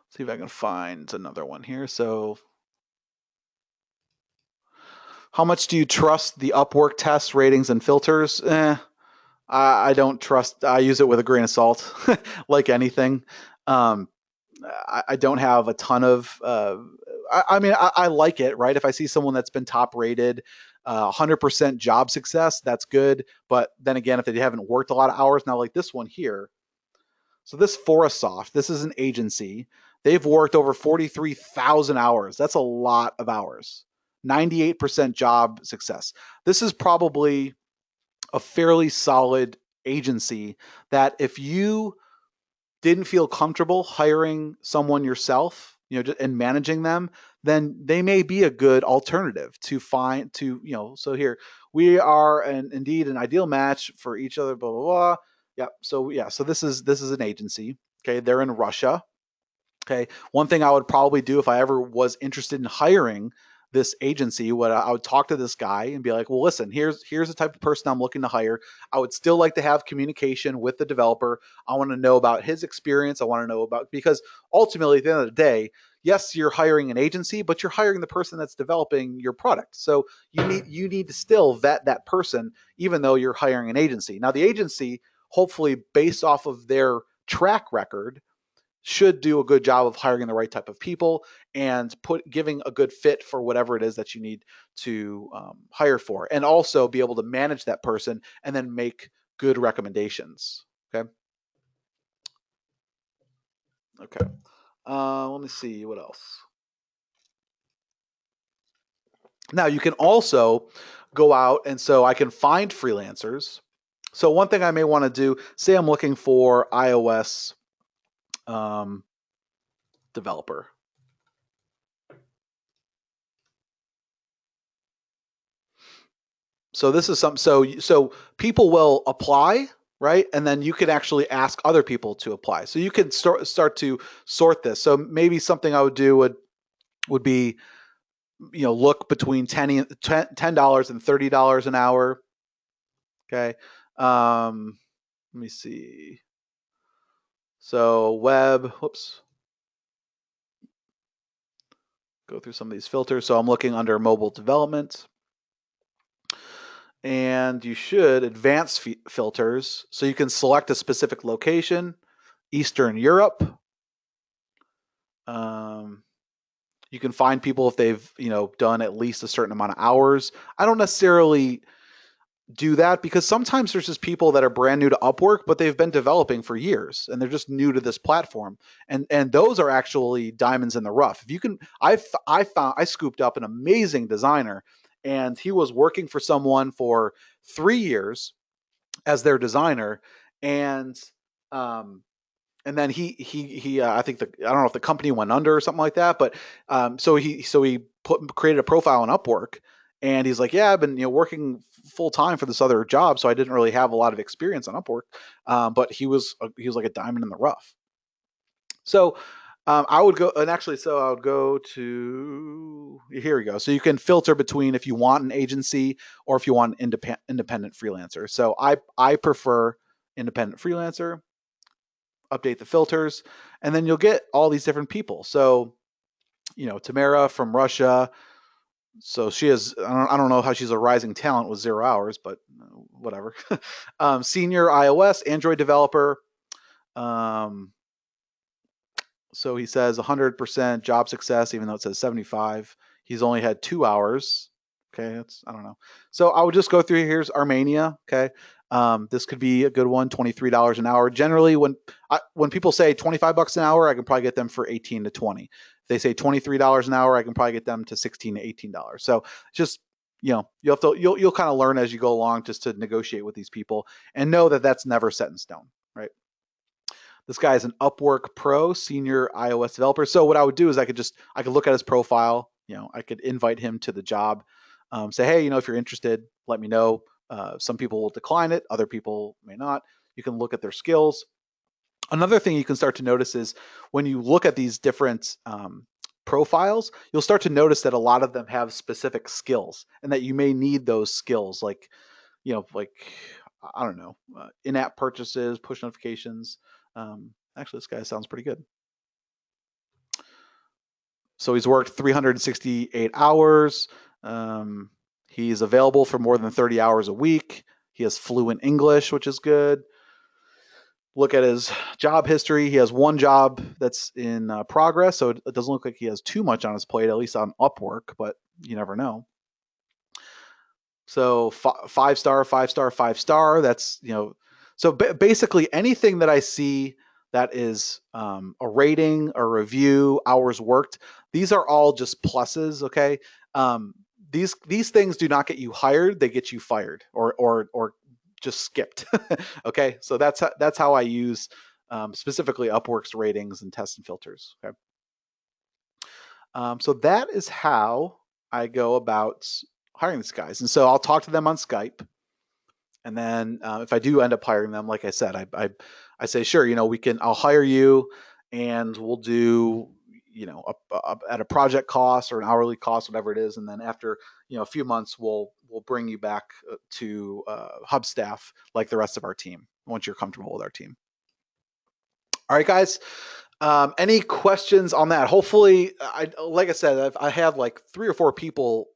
See if I can find another one here. So, how much do you trust the Upwork tests, ratings, and filters? I don't trust. I use it with a grain of salt, like anything. I don't have a ton of. I like it, right? If I see someone that's been top rated, 100% job success, that's good. But then again, if they haven't worked a lot of hours, now like this one here. So this Forestsoft, this is an agency. They've worked over 43,000 hours. That's a lot of hours. 98% job success. This is probably a fairly solid agency that if you didn't feel comfortable hiring someone yourself, and managing them, then they may be a good alternative to find so here we are indeed an ideal match for each other, blah, blah, blah. So this is an agency. Okay. They're in Russia. Okay. One thing I would probably do if I ever was interested in hiring this agency, I would talk to this guy and be like, well, listen, here's the type of person I'm looking to hire. I would still like to have communication with the developer. I want to know about his experience. I want to know about, because ultimately at the end of the day, yes, you're hiring an agency, but you're hiring the person that's developing your product. So you need to still vet that person, even though you're hiring an agency. Now, the agency, hopefully based off of their track record, should do a good job of hiring the right type of people and giving a good fit for whatever it is that you need to hire for, and also be able to manage that person and then make good recommendations. Okay. Okay. Let me see what else. Now you can also go out, and so I can find freelancers. So one thing I may want to do, say I'm looking for iOS um, developer. So this is something. So people will apply, right? And then you can actually ask other people to apply. So you can start to sort this. So maybe something I would do would be, look between $10 and $30 an hour. Okay. Let me see. So web. Whoops. Go through some of these filters. So I'm looking under mobile development. And you should advance filters, so you can select a specific location, Eastern Europe. Um, you can find people if they've done at least a certain amount of hours. I don't necessarily do that because sometimes there's just people that are brand new to Upwork, but they've been developing for years and they're just new to this platform. And those are actually diamonds in the rough. If you can, I scooped up an amazing designer, and he was working for someone for 3 years as their designer, and um, and then he I think I don't know if the company went under or something like that, but so he created a profile on Upwork, and he's like, yeah, I've been working full time for this other job, so I didn't really have a lot of experience on Upwork, but he was like a diamond in the rough. So I would go, and actually, so I would go to, here we go. So you can filter between if you want an agency or if you want an independent freelancer. So I prefer independent freelancer. Update the filters, and then you'll get all these different people. So, Tamara from Russia. So she is, I don't know how she's a rising talent with 0 hours, but whatever. Senior iOS, Android developer. Um, so he says 100% job success, even though it says 75. He's only had 2 hours. Okay, I don't know. So I would just go through. Here's Armenia. Okay, this could be a good one. $23 an hour. Generally, when people say $25 an hour, I can probably get them for 18 to 20. If they say $23 an hour, I can probably get them to 16 to $18. So just you'll kind of learn as you go along, just to negotiate with these people, and know that that's never set in stone, right? This guy is an Upwork Pro senior iOS developer. So what I would do is I could look at his profile. I could invite him to the job. Say, hey, if you're interested, let me know. Some people will decline it, other people may not. You can look at their skills. Another thing you can start to notice is when you look at these different profiles, you'll start to notice that a lot of them have specific skills, and that you may need those skills, like I don't know, in-app purchases, push notifications. Actually, this guy sounds pretty good. So he's worked 368 hours. He's available for more than 30 hours a week. He has fluent English, which is good. Look at his job history. He has one job that's in progress, so it doesn't look like he has too much on his plate, at least on Upwork, but you never know. So 5 star, 5 star, 5 star. That's So basically, anything that I see that is a rating, a review, hours worked, these are all just pluses. Okay, these things do not get you hired; they get you fired, or just skipped. Okay, so that's how I use specifically Upwork's ratings and tests and filters. Okay, so that is how I go about hiring these guys, and so I'll talk to them on Skype. And then if I do end up hiring them, like I said, I say, sure, I'll hire you, and we'll do, at a project cost or an hourly cost, whatever it is. And then after, a few months, we'll bring you back to hub staff like the rest of our team once you're comfortable with our team. All right, guys. Any questions on that? Hopefully, like I said, I had like 3 or 4 people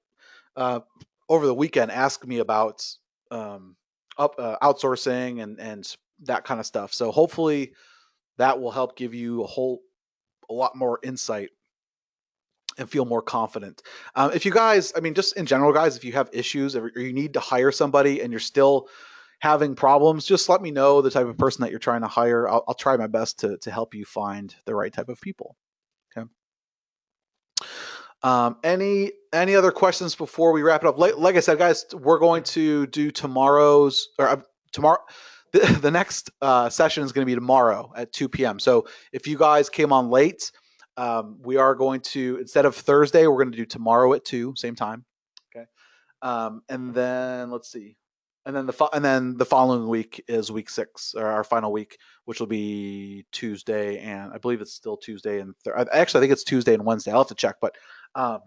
uh, over the weekend ask me about um, outsourcing and that kind of stuff. So hopefully that will help give you a lot more insight and feel more confident. If you guys, I mean, just in general, guys, if you have issues or you need to hire somebody and you're still having problems, just let me know the type of person that you're trying to hire. I'll try my best to help you find the right type of people. Okay. Any other questions before we wrap it up? Like I said, guys, we're going to do tomorrow's or tomorrow. The next session is going to be tomorrow at 2 p.m. So if you guys came on late, we are going to, instead of Thursday, we're going to do tomorrow at 2, same time. Okay. And then let's see. And then the following week is week 6, or our final week, which will be Tuesday, and I believe it's still Tuesday and actually I think it's Tuesday and Wednesday. I'll have to check, um,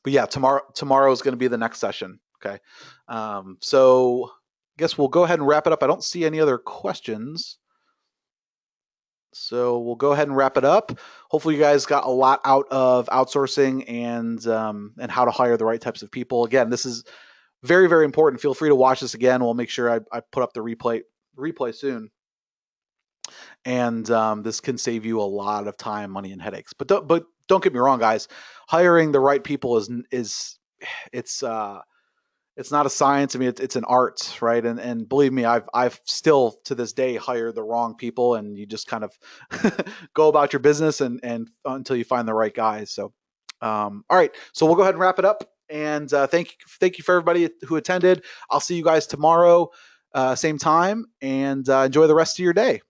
but yeah, tomorrow is going to be the next session. Okay, so I guess we'll go ahead and wrap it up. I don't see any other questions, so we'll go ahead and wrap it up. Hopefully, you guys got a lot out of outsourcing and how to hire the right types of people. Again, this is very, very important. Feel free to watch this again. We'll make sure I put up the replay soon. And this can save you a lot of time, money, and headaches. But don't get me wrong, guys. Hiring the right people is it's not a science. I mean, it's an art, right? And believe me, I've still to this day hired the wrong people, and you just kind of go about your business and until you find the right guys. So, all right. So we'll go ahead and wrap it up. And thank you for everybody who attended. I'll see you guys tomorrow, same time, and enjoy the rest of your day.